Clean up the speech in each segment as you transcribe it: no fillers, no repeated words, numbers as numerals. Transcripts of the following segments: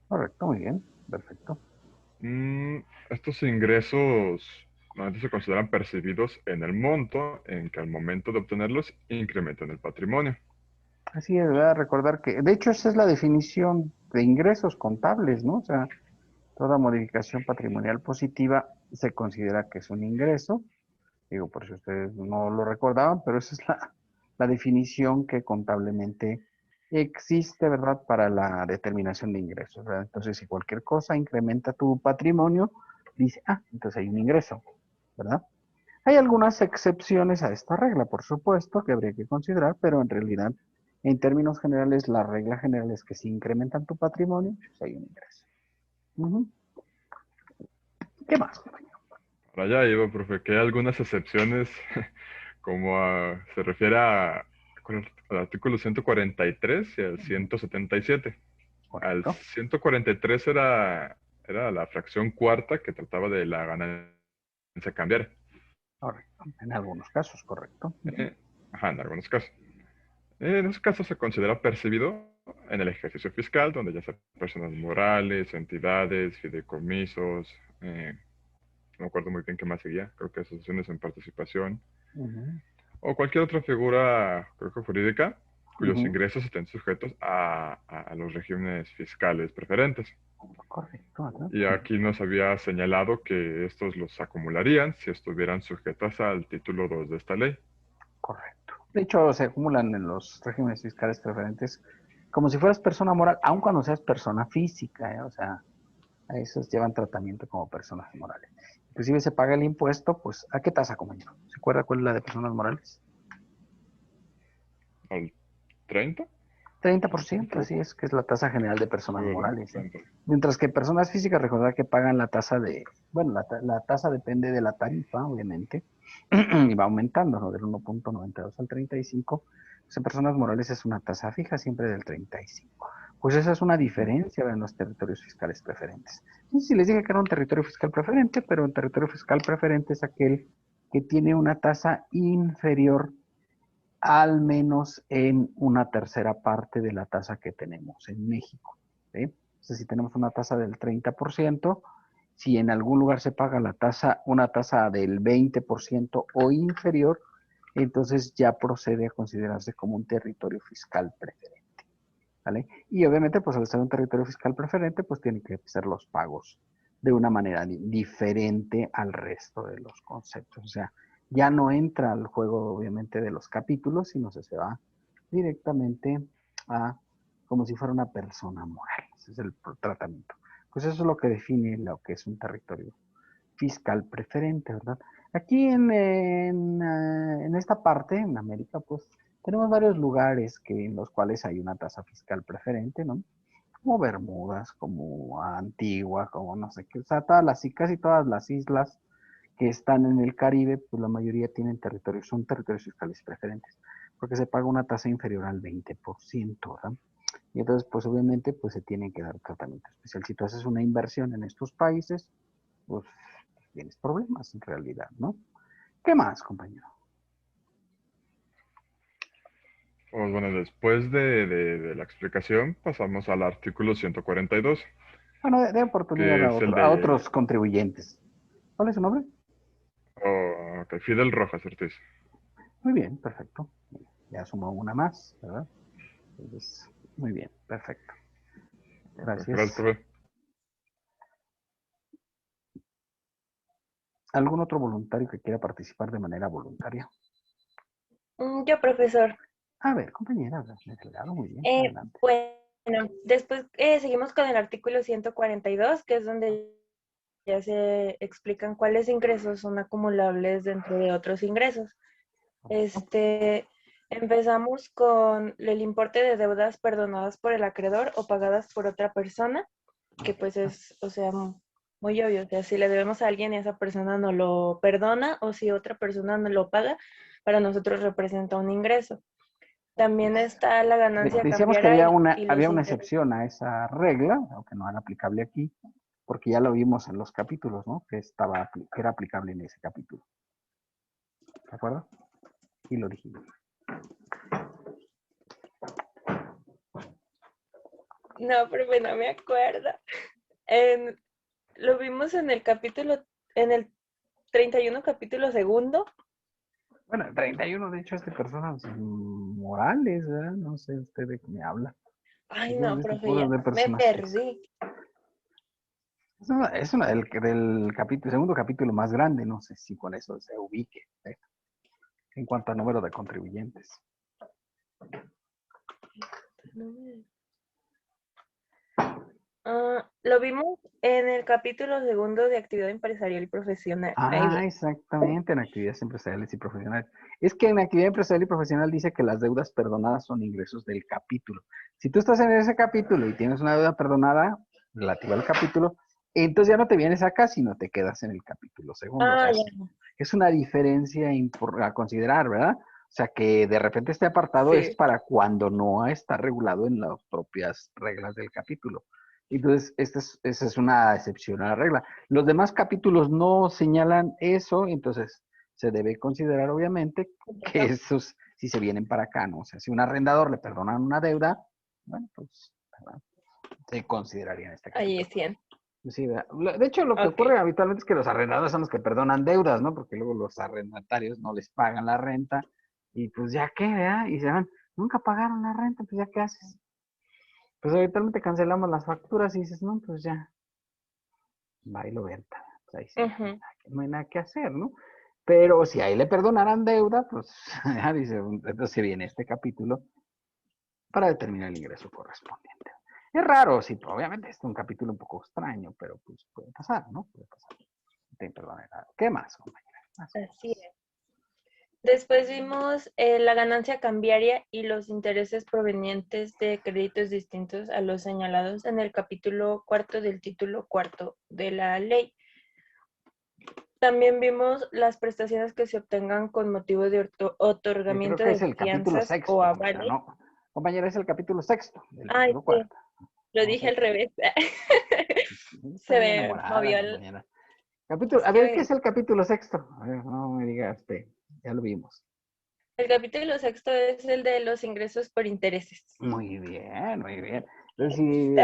Correcto, muy bien, perfecto. Mm, Estos ingresos normalmente se consideran percibidos en el monto en que al momento de obtenerlos incrementan el patrimonio. Así es, ¿verdad? Recordar que, de hecho, esa es la definición de ingresos contables, ¿no? O sea, toda modificación patrimonial positiva se considera que es un ingreso. Digo, por si ustedes no lo recordaban, pero esa es la definición que contablemente existe, ¿verdad? Para la determinación de ingresos, ¿verdad? Entonces, si cualquier cosa incrementa tu patrimonio, dice, ah, entonces hay un ingreso, ¿verdad? Hay algunas excepciones a esta regla, por supuesto, que habría que considerar, pero en realidad, en términos generales, la regla general es que si incrementan tu patrimonio, pues hay un ingreso. Ujú. ¿Qué más, compañero? Para allá iba, profe, que hay algunas excepciones, como se refiere al artículo 143 y al Ujú. 177. Al Correcto, 143 era la fracción cuarta que trataba de la ganancia cambiar. correcto. En algunos casos, correcto. Ujú. Eh, ajá, en algunos casos. En esos casos se considera percibido en el ejercicio fiscal, donde ya sea personas morales, entidades, fideicomisos, no me acuerdo muy bien qué más seguía, creo que asociaciones en participación, Ujú. o cualquier otra figura, creo que jurídica, cuyos Ujú. ingresos estén sujetos a los regímenes fiscales preferentes. Correcto, ¿verdad? Y Ujú. aquí nos había señalado que estos los acumularían si estuvieran sujetos al título 2 de esta ley. Correcto. De hecho, se acumulan en los regímenes fiscales preferentes como si fueras persona moral, aun cuando seas persona física, ¿eh? O sea, a esos llevan tratamiento como personas morales. Inclusive se paga el impuesto, pues, ¿a qué tasa, compañero? ¿Se acuerda cuál es la de personas morales? ¿Al 30? ¿No me 30%, así equivoco? es, que es la tasa general de Sí, personas ¿verdad? morales, ¿eh? 30. Mientras que personas físicas, recordar que pagan la tasa de, bueno, la tasa depende de la tarifa, obviamente, y va aumentando, ¿no? Del 1,92 al 35. Pues en personas morales es una tasa fija siempre del 35. Pues esa es una Ujú. diferencia en los territorios fiscales preferentes. No sé si les dije que era un territorio fiscal preferente, pero un territorio fiscal preferente es aquel que tiene una tasa inferior al menos en una tercera parte de la tasa que tenemos en México. ¿Sí? Entonces, si tenemos una tasa del 30%, si en algún lugar se paga la tasa, una tasa del 20% o inferior, entonces ya procede a considerarse como un territorio fiscal preferente. ¿Vale? Y obviamente, pues al ser un territorio fiscal preferente, pues tienen que ser los pagos de una manera diferente al resto de los conceptos. O sea, ya no entra al juego, obviamente, de los capítulos, sino se va directamente a como si fuera una persona moral. Ese es el tratamiento. Pues eso es lo que define lo que es un territorio fiscal preferente, ¿verdad? Aquí en esta parte, en América, pues tenemos varios lugares en los cuales hay una tasa fiscal preferente, ¿no? Como Bermudas, como Antigua, como no sé qué, o sea, casi todas las islas que están en el Caribe, pues la mayoría tienen territorios, son territorios fiscales preferentes, porque se paga una tasa inferior al 20%, ¿verdad? Y entonces, pues obviamente, pues se tiene que dar tratamiento especial. Si tú haces una inversión en estos países, pues tienes problemas en realidad, ¿no? ¿Qué más, compañero? Pues bueno, después de la explicación pasamos al artículo 142, Bueno, de oportunidad que es el a de otros contribuyentes. ¿Cuál es su nombre? ok, Fidel Rojas Ortiz. Muy bien, perfecto. Ya sumó una más, ¿verdad? Entonces, muy bien, perfecto. Ok, gracias, Gracias. profe. ¿Algún otro voluntario que quiera participar de manera voluntaria? Yo, profesor. A ver, compañera, de delegado, muy bien, Eh, adelante. bueno, después seguimos con el artículo 142, que es donde ya se explican cuáles ingresos son acumulables dentro de otros ingresos. Correcto. Este, empezamos con el importe de deudas perdonadas por el acreedor o pagadas por otra persona, que pues Correcto. es, o sea, muy obvio. O sea, si le debemos a alguien y esa persona no lo perdona o si otra persona no lo paga, para nosotros representa un ingreso. También está la ganancia Decíamos que cambiaria y había los una intereses. excepción a esa regla, aunque no era aplicable aquí, porque ya lo vimos en los capítulos, ¿no? Que era aplicable en ese capítulo. ¿De acuerdo? Y lo dijimos. No, pero no me acuerdo. En- lo vimos en el capítulo, en el 31 capítulo segundo. Bueno, 31 de hecho es de personas morales, ¿verdad? No sé usted de qué me habla. Ay, Yo he no, visto profe, puras ya de me personas físicas. perdí. Es una del capítulo, segundo capítulo más grande, no sé si con eso se ubique, en cuanto a número de contribuyentes. Lo vimos en el capítulo segundo de actividad empresarial y profesional. Ahí Ah, va. exactamente, en actividades empresariales y profesionales. Es que en actividad empresarial y profesional dice que las deudas perdonadas son ingresos del capítulo. Si tú estás en ese capítulo y tienes una deuda perdonada relativa al capítulo, entonces ya no te vienes acá, sino te quedas en el capítulo segundo. O sea, Ah, ya. es una diferencia a considerar, ¿verdad? O sea, que de repente este apartado es Sí. para cuando no está regulado en las propias reglas del capítulo. Entonces, esa es una excepción a la regla. Los demás capítulos no señalan eso, entonces se debe considerar obviamente que esos sí se vienen para acá, ¿no? O sea, si un arrendador le perdonan una deuda, bueno, pues ¿verdad? Se consideraría en este Ahí capítulo. es 100. Sí, de hecho, lo que Ok. ocurre habitualmente es que los arrendadores son los que perdonan deudas, ¿no? Porque luego los arrendatarios no les pagan la renta y pues ya qué, ¿verdad? Y se van, nunca pagaron la renta, pues ya qué haces. Pues habitualmente cancelamos las facturas y dices, no, pues ya, bailo Berta. Pues ahí sí, Ujú. no hay nada que hacer, ¿no? Pero si ahí le perdonaran deuda, pues ya dice, entonces viene este capítulo para determinar el ingreso correspondiente. Es raro, sí, obviamente es un capítulo un poco extraño, pero pues puede pasar, ¿no? Puede pasar. Te perdone nada. ¿Qué más, compañera? Más Así cosas. es. Después vimos la ganancia cambiaria y los intereses provenientes de créditos distintos a los señalados en el capítulo cuarto del título cuarto de la ley. También vimos las prestaciones que se obtengan con motivo de Yo creo otorgamiento que es de el capítulo fianzas o sexto, compañera, avales. ¿no? Compañera, es el capítulo sexto del Ay, título sí, cuarto. lo Vamos dije a al revés. Está Se bien me enamorada, movió compañera. es A ver, ¿qué que es el capítulo sexto? A ver, no me diga usted. Ya lo vimos. el capítulo sexto es el de los ingresos por intereses. Muy bien, muy bien. Entonces, sí,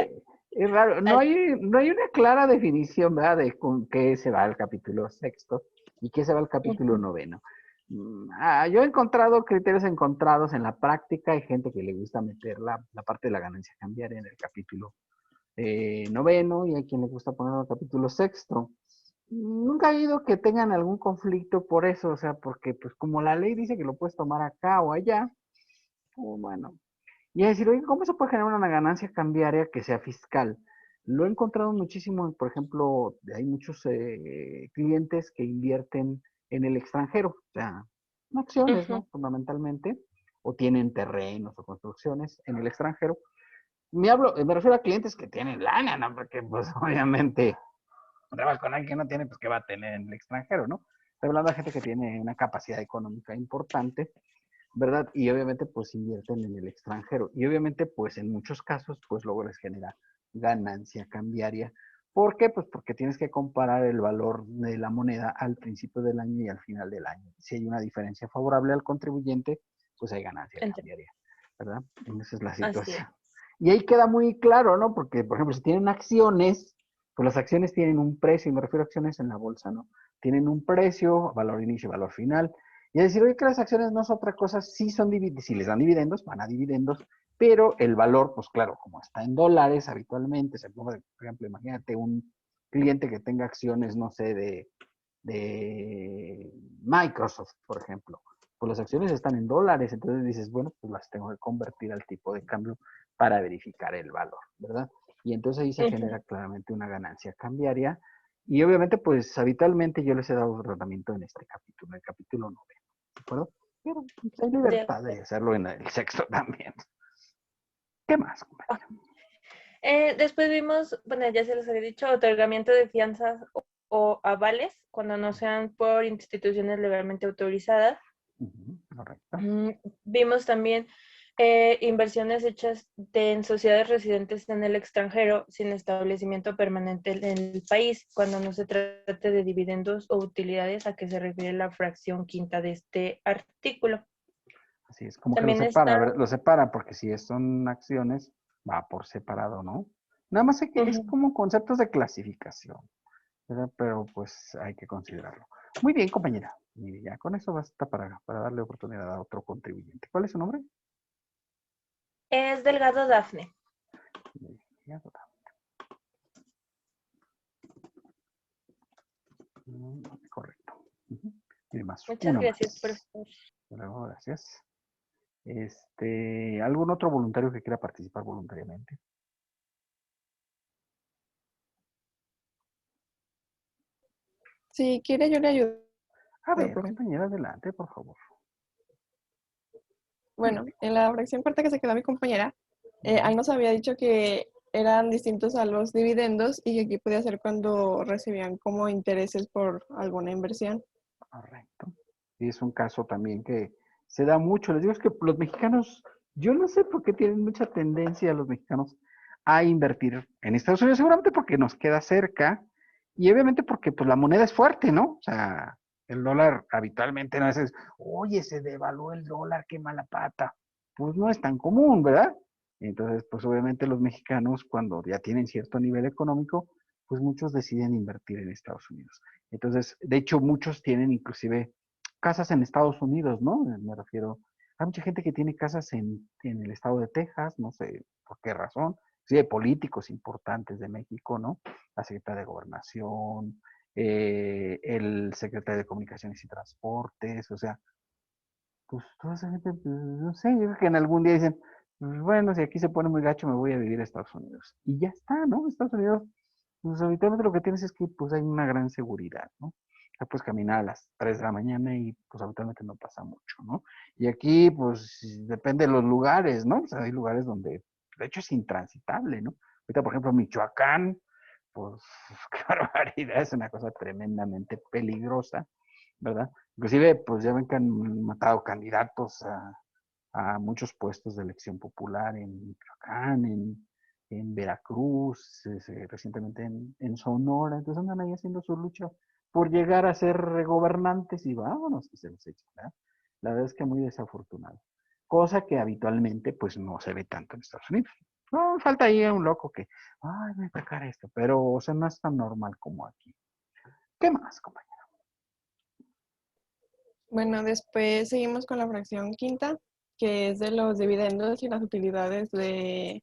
es raro. Así. No hay una clara definición, ¿verdad? De con qué se va el capítulo sexto y qué se va el capítulo noveno. Yo he encontrado criterios encontrados en la práctica. Hay gente que le gusta meter la parte de la ganancia cambiaria en el capítulo noveno y hay quien le gusta poner el capítulo sexto. Nunca he oído que tengan algún conflicto por eso, o sea, porque pues como la ley dice que lo puedes tomar acá o allá, pues, bueno, y es decir, oye, ¿cómo se puede generar una ganancia cambiaria que sea fiscal? Lo he encontrado muchísimo, por ejemplo, hay muchos clientes que invierten en el extranjero, o sea, en acciones, Ujú. ¿no? Fundamentalmente, o tienen terrenos o construcciones en el extranjero. Me refiero a clientes que tienen lana, ¿no? Porque, pues, obviamente, trabajas con alguien que no tiene, pues, ¿qué va a tener en el extranjero, no? Estoy hablando de gente que tiene una capacidad económica importante, ¿verdad? Y obviamente pues invierten en el extranjero. Y obviamente pues en muchos casos pues luego les genera ganancia cambiaria. ¿Por qué? Pues porque tienes que comparar el valor de la moneda al principio del año y al final del año. Si hay una diferencia favorable al contribuyente, pues hay ganancia cambiaria, ¿verdad? Esa es la Así es. situación. Y ahí queda muy claro, ¿no? Porque, por ejemplo, si tienen acciones, pues las acciones tienen un precio, y me refiero a acciones en la bolsa, ¿no? Tienen un precio, valor inicio, valor final, y decir, oye, que las acciones no es otra cosa, sí son dividendos, si les dan dividendos, van a dividendos, pero el valor, pues claro, como está en dólares habitualmente, por ejemplo, imagínate un cliente que tenga acciones, no sé, de Microsoft, por ejemplo, pues las acciones están en dólares, entonces dices, bueno, pues las tengo que convertir al tipo de cambio para verificar el valor, ¿verdad? Y entonces ahí se Ujú. genera claramente una ganancia cambiaria. Y obviamente, pues habitualmente yo les he dado tratamiento en este capítulo, en el capítulo 9, ¿de acuerdo? Pero pues, hay De libertad de acuerdo. hacerlo en el sexto también. ¿Qué más, Ah, compañero? después vimos, bueno, ya se les había dicho, otorgamiento de fianzas o avales cuando no sean por instituciones legalmente autorizadas. Correcto. Mm, Vimos también inversiones hechas en sociedades residentes en el extranjero sin establecimiento permanente en el país, cuando no se trate de dividendos o utilidades a que se refiere la fracción quinta de este artículo. Así es, como que También está, lo separa, porque si son acciones, va por separado, ¿no? Nada más que es como conceptos de clasificación, ¿verdad? Pero pues hay que considerarlo. Muy bien, compañera. Mire, ya con eso basta para darle oportunidad a otro contribuyente. ¿Cuál es su nombre? Es Delgado Dafne. Correcto. Mire, más Muchas gracias, más. profesor. Bueno, gracias. ¿Algún otro voluntario que quiera participar voluntariamente? Si quiere, yo le ayudo. A ver, Profe. compañera, adelante, por favor. Bueno, en la fracción cuarta que se quedó mi compañera, ahí nos había dicho que eran distintos a los dividendos y que aquí podía ser cuando recibían como intereses por alguna inversión. Correcto. Y es un caso también que se da mucho. Les digo, es que los mexicanos, yo no sé por qué tienen mucha tendencia los mexicanos a invertir en Estados Unidos, seguramente porque nos queda cerca y obviamente porque pues la moneda es fuerte, ¿no? O sea, el dólar habitualmente no es, oye, se devaluó el dólar, qué mala pata. Pues no es tan común, ¿verdad? Entonces, pues obviamente los mexicanos cuando ya tienen cierto nivel económico, pues muchos deciden invertir en Estados Unidos. Entonces, de hecho, muchos tienen inclusive casas en Estados Unidos, ¿no? Me refiero, hay mucha gente que tiene casas en el estado de Texas, no sé por qué razón. Sí, hay políticos importantes de México, ¿no? La secretaria de Gobernación, el secretario de Comunicaciones y Transportes, o sea, pues toda esa gente, pues, no sé, yo creo que en algún día dicen, pues, bueno, si aquí se pone muy gacho, me voy a vivir a Estados Unidos. Y ya está, ¿no? Estados Unidos, pues habitualmente lo que tienes es que pues hay una gran seguridad, ¿no? Ya puedes caminar a las 3 de la mañana y pues habitualmente no pasa mucho, ¿no? Y aquí pues depende de los lugares, ¿no? O sea, hay lugares donde de hecho es intransitable, ¿no? Ahorita, por ejemplo, Michoacán, pues qué barbaridad, es una cosa tremendamente peligrosa, ¿verdad? Inclusive, pues ya ven que han matado candidatos a muchos puestos de elección popular en Michoacán, en Veracruz, recientemente en Sonora, entonces andan ahí haciendo su lucha por llegar a ser gobernantes y vámonos que se los echan, ¿verdad? La verdad es que muy desafortunado. Cosa que habitualmente pues no se ve tanto en Estados Unidos. No, falta ahí un loco que, ay, voy a atacar esto, pero o sea, no es tan normal como aquí. ¿Qué más, compañero? Bueno, después seguimos con la fracción quinta, que es de los dividendos y las utilidades de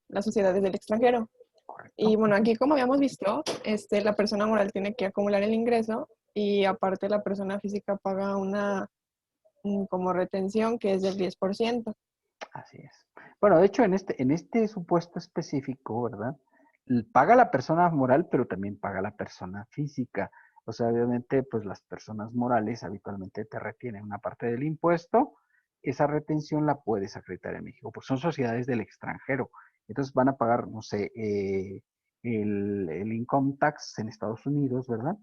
las sociedades del extranjero. Correcto. Y bueno, aquí como habíamos visto, la persona moral tiene que acumular el ingreso y aparte la persona física paga una como retención que es del 10%. Así es. Bueno, de hecho, en este supuesto específico, ¿verdad? Paga la persona moral, pero también paga la persona física. O sea, obviamente, pues las personas morales habitualmente te retienen una parte del impuesto. Esa retención la puedes acreditar en México, pues son sociedades del extranjero. Entonces van a pagar, no sé, el income tax en Estados Unidos, ¿verdad?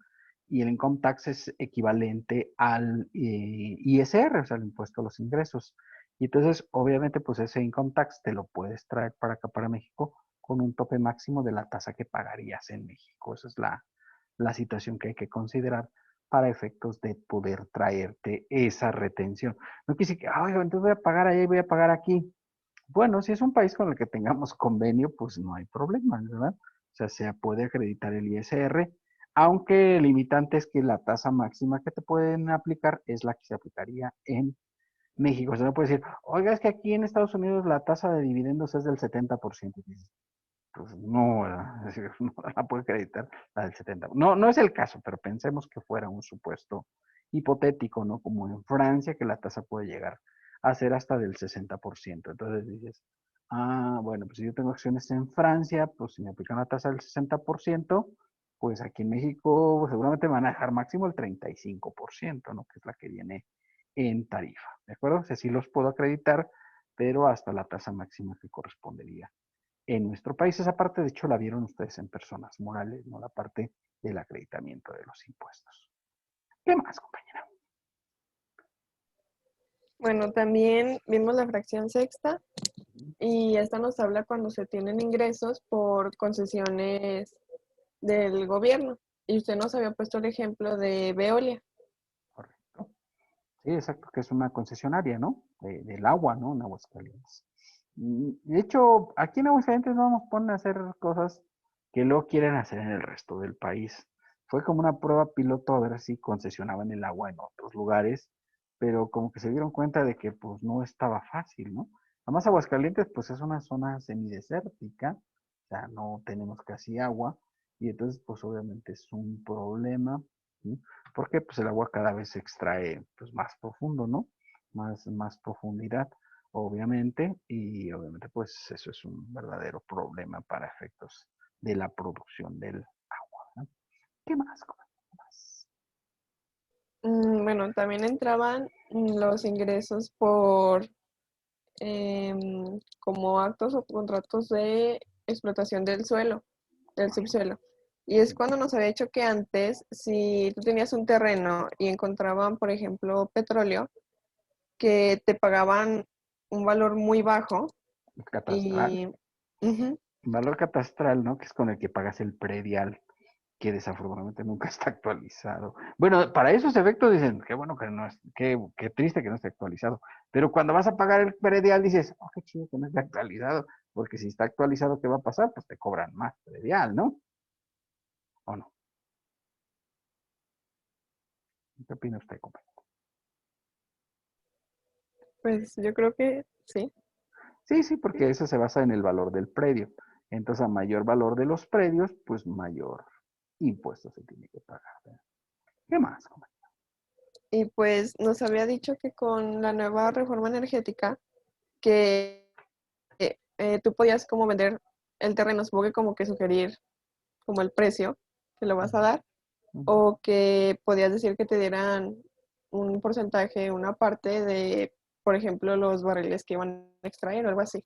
Y el income tax es equivalente al ISR, o sea, el impuesto a los ingresos. Y entonces, obviamente, pues ese income tax te lo puedes traer para acá, para México, con un tope máximo de la tasa que pagarías en México. Esa es la situación que hay que considerar para efectos de poder traerte esa retención. No quise que, ay, entonces voy a pagar allá y voy a pagar aquí. Bueno, si es un país con el que tengamos convenio, pues no hay problema, ¿verdad? O sea, se puede acreditar el ISR, aunque el limitante es que la tasa máxima que te pueden aplicar es la que se aplicaría en México. O sea, no puede decir, oiga, es que aquí en Estados Unidos la tasa de dividendos es del 70%. Pues no, ¿verdad? Es decir, no la puede acreditar la del 70%. No, no es el caso, pero pensemos que fuera un supuesto hipotético, ¿no? Como en Francia, que la tasa puede llegar a ser hasta del 60%. Entonces dices, ah, bueno, pues si yo tengo acciones en Francia, pues si me aplican la tasa del 60%, pues aquí en México seguramente me van a dejar máximo el 35%, ¿no? Que es la que viene en tarifa, ¿de acuerdo? O sea, sí los puedo acreditar, pero hasta la tasa máxima que correspondería en nuestro país. Esa parte, de hecho, la vieron ustedes en personas morales, no la parte del acreditamiento de los impuestos. ¿Qué más, compañera? Bueno, también vimos la fracción sexta y esta nos habla cuando se tienen ingresos por concesiones del gobierno. Y usted nos había puesto el ejemplo de Veolia. Correcto. Sí, exacto, que es una concesionaria, ¿no? Del agua, ¿no? En Aguascalientes. De hecho, aquí en Aguascalientes no nos ponen a hacer cosas que luego quieren hacer en el resto del país. Fue como una prueba piloto a ver si concesionaban el agua en otros lugares, pero como que se dieron cuenta de que pues no estaba fácil, ¿no? Además Aguascalientes pues es una zona semidesértica, o sea, no tenemos casi agua y entonces pues obviamente es un problema, ¿sí? Porque pues el agua cada vez se extrae pues más profundo, ¿no? Más profundidad obviamente, y obviamente pues eso es un verdadero problema para efectos de la producción del agua, ¿no? ¿Qué más? ¿Qué más? Bueno, también entraban los ingresos por como actos o contratos de explotación del suelo, del subsuelo. Y es cuando nos había dicho que antes, si tú tenías un terreno y encontraban, por ejemplo, petróleo, que te pagaban un valor muy bajo Catastral. y ujú, Valor catastral, ¿no? Que es con el que pagas el predial, que desafortunadamente nunca está actualizado. Bueno, para esos efectos dicen, qué bueno que no es, qué triste que no esté actualizado. Pero cuando vas a pagar el predial dices, oh, qué chido que no esté actualizado, porque si está actualizado, ¿qué va a pasar? Pues te cobran más predial, ¿no? ¿O no? ¿Qué opina usted, compañero? pues yo creo que sí. Sí, sí, porque eso se basa en el valor del predio. Entonces, a mayor valor de los predios, pues mayor impuesto se tiene que pagar, ¿verdad? ¿Qué más, compañero? Y pues nos había dicho que con la nueva reforma energética, que tú podías como vender el terreno, supongo que como que sugerir como el precio que lo vas a dar, Ujú. o que podías decir que te dieran un porcentaje, una parte de, por ejemplo, los barriles que iban a extraer o algo así.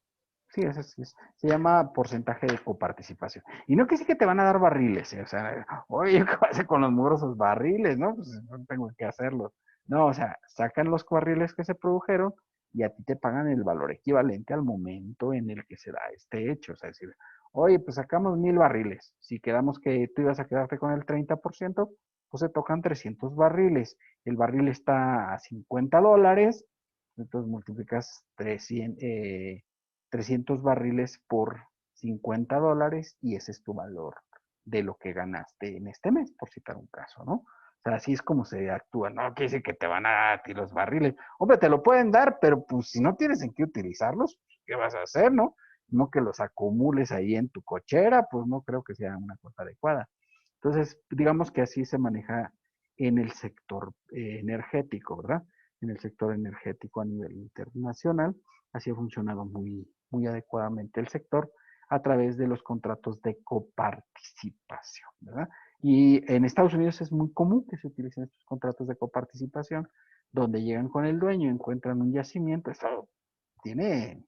Sí, eso sí es. Se llama porcentaje de coparticipación. Y no que sí que te van a dar barriles, ¿eh? O sea, oye, ¿qué pasa con los mugrosos barriles, no? Pues no tengo que hacerlo. No, o sea, sacan los barriles que se produjeron y a ti te pagan el valor equivalente al momento en el que se da este hecho. O sea, decir, oye, pues sacamos 1000 barriles. Si quedamos que tú ibas a quedarte con el 30%, pues se tocan 300 barriles. El barril está a $50, entonces multiplicas 300 barriles por $50 y ese es tu valor de lo que ganaste en este mes, por citar un caso, ¿no? O sea, así es como se actúa. No quiere decir que te van a dar a ti los barriles. Hombre, te lo pueden dar, pero pues si no tienes en qué utilizarlos, ¿qué vas a hacer, no? No que los acumules ahí en tu cochera, pues no creo que sea una cosa adecuada. Entonces, digamos que así se maneja en el sector energético, ¿verdad? En el sector energético a nivel internacional. Así ha funcionado muy adecuadamente el sector a través de los contratos de coparticipación, ¿verdad? Y en Estados Unidos es muy común que se utilicen estos contratos de coparticipación, donde llegan con el dueño, encuentran un yacimiento. Esto tiene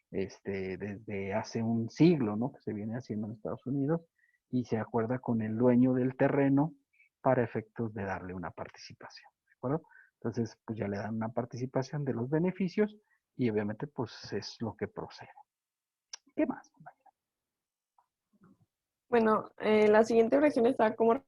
desde hace un siglo, ¿no? Que se viene haciendo en Estados Unidos y se acuerda con el dueño del terreno para efectos de darle una participación, ¿de acuerdo? Entonces, pues ya le dan una participación de los beneficios y obviamente, pues es lo que procede. ¿Qué más, compañero? Bueno, la siguiente fracción está como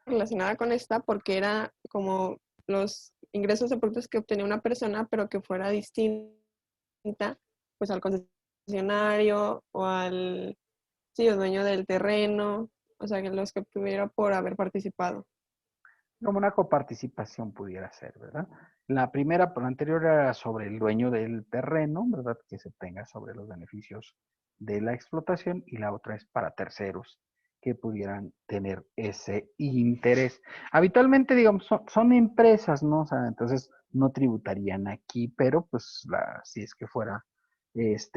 relacionada con esta porque era como los ingresos de productos que obtenía una persona, pero que fuera distinta pues al concesionario o al sí, el dueño del terreno, o sea, que los que obtuviera por haber participado. Como una coparticipación pudiera ser, ¿verdad? La primera, por la anterior, era sobre el dueño del terreno, ¿verdad? Que se tenga sobre los beneficios de la explotación y la otra es para terceros que pudieran tener ese interés. Habitualmente, digamos, son empresas, ¿no? O sea, entonces no tributarían aquí, pero pues si es que fuera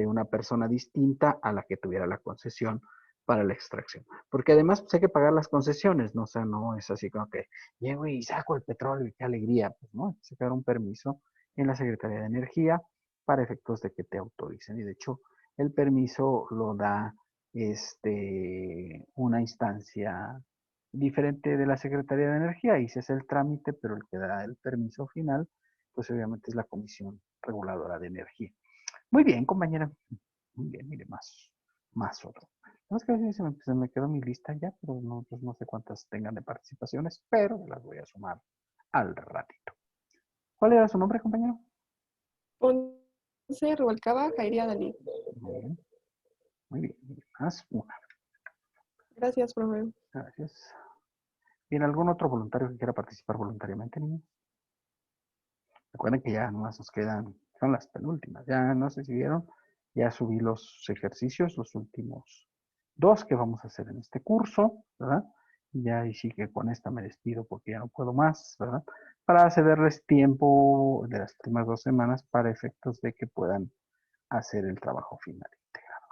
una persona distinta a la que tuviera la concesión para la extracción. Porque además pues, hay que pagar las concesiones, ¿no? O sea, no es así como que llego y saco el petróleo y qué alegría. Pues no, hay que sacar un permiso en la Secretaría de Energía para efectos de que te autoricen. Y de hecho, el permiso lo da una instancia diferente de la Secretaría de Energía. Y se hace el trámite, pero el que da el permiso final, pues obviamente es la Comisión Reguladora de Energía. Muy bien, compañera. Muy bien, mire, más otro. No es que a veces se me quedó mi lista ya, pero no, pues no sé cuántas tengan de participaciones, pero las voy a sumar al ratito. ¿Cuál era su nombre, compañero? Rubalcaba Jairía Dalí. Muy bien. Muy bien. Más una. Gracias, profe. Gracias. ¿Tiene algún otro voluntario que quiera participar voluntariamente, niños? Recuerden que ya nomás nos quedan, son las penúltimas. Ya no sé si vieron, ya subí los ejercicios, los últimos 2 que vamos a hacer en este curso, ¿verdad? Y ya ahí sí que con esta me despido porque ya no puedo más, ¿verdad? Para cederles tiempo de las últimas 2 semanas para efectos de que puedan hacer el trabajo final integrado.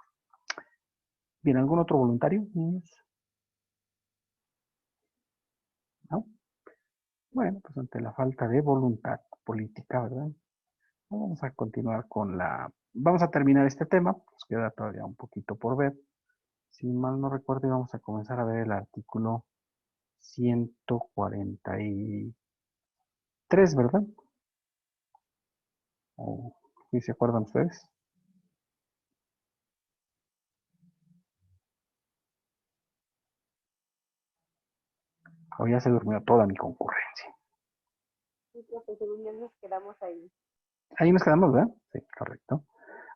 ¿Bien, algún otro voluntario, niños? ¿No? Bueno, pues ante la falta de voluntad política, ¿verdad? Vamos a continuar con vamos a terminar este tema, nos queda todavía un poquito por ver. Si mal no recuerdo, vamos a comenzar a ver el artículo 143, ¿verdad? ¿O si se acuerdan ustedes? O ya se durmió toda mi concurrencia. Sí, profe, según yo nos quedamos ahí. Ahí nos quedamos, ¿verdad? Sí, correcto.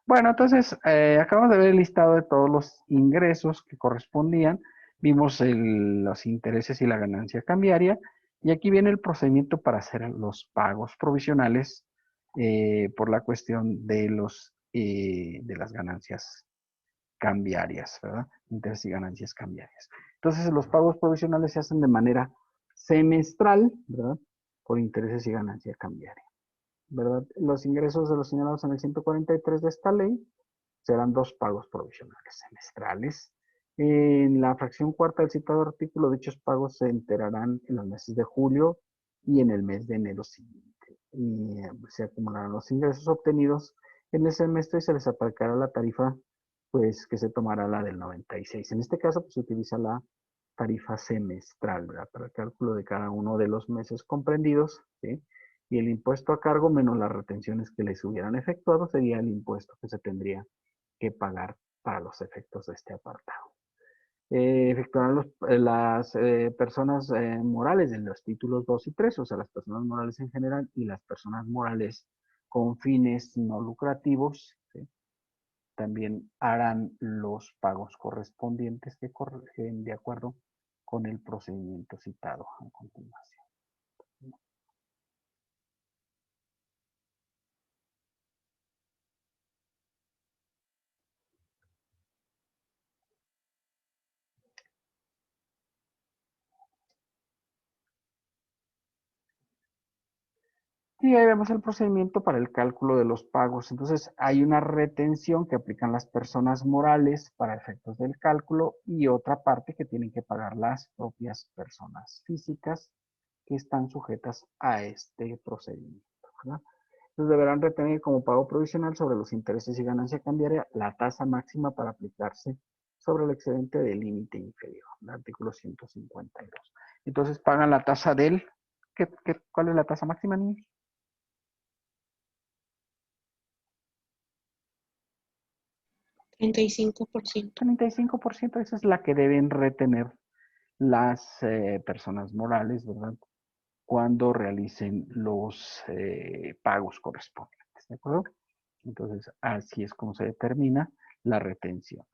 Bueno, entonces acabamos de ver el listado de todos los ingresos que correspondían. Vimos los intereses y la ganancia cambiaria. Y aquí viene el procedimiento para hacer los pagos provisionales por la cuestión de las ganancias cambiarias, ¿verdad? Intereses y ganancias cambiarias. Entonces, los pagos provisionales se hacen de manera semestral, ¿verdad? Por intereses y ganancia cambiaria, ¿verdad? Los ingresos de los señalados en el 143 de esta ley serán 2 pagos provisionales semestrales. En la fracción cuarta del citado artículo, dichos pagos se enterarán en los meses de julio y en el mes de enero siguiente. Y se acumularán los ingresos obtenidos en el semestre y se les aplicará la tarifa, pues, que se tomará la del 96. En este caso, pues, se utiliza la tarifa semestral, ¿verdad? Para el cálculo de cada uno de los meses comprendidos, ¿sí? Y el impuesto a cargo menos las retenciones que les hubieran efectuado sería el impuesto que se tendría que pagar para los efectos de este apartado. Efectuarán las personas morales de los títulos 2 y 3, o sea, las personas morales en general y las personas morales con fines no lucrativos, ¿sí? También harán los pagos correspondientes que corrigen de acuerdo con el procedimiento citado a continuación. Y ahí vemos el procedimiento para el cálculo de los pagos. Entonces, hay una retención que aplican las personas morales para efectos del cálculo y otra parte que tienen que pagar las propias personas físicas que están sujetas a este procedimiento, ¿verdad? Entonces, deberán retener como pago provisional sobre los intereses y ganancia cambiaria la tasa máxima para aplicarse sobre el excedente del límite inferior, el artículo 152. Entonces, pagan la tasa del, ¿cuál es la tasa máxima, niños? 35%. 35%, esa es la que deben retener las personas morales, ¿verdad? Cuando realicen los pagos correspondientes, ¿de acuerdo? Entonces, así es como se determina la retención.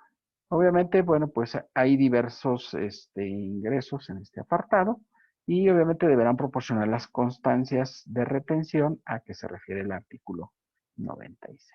Obviamente, bueno, pues hay diversos ingresos en este apartado y obviamente deberán proporcionar las constancias de retención a que se refiere el artículo 96.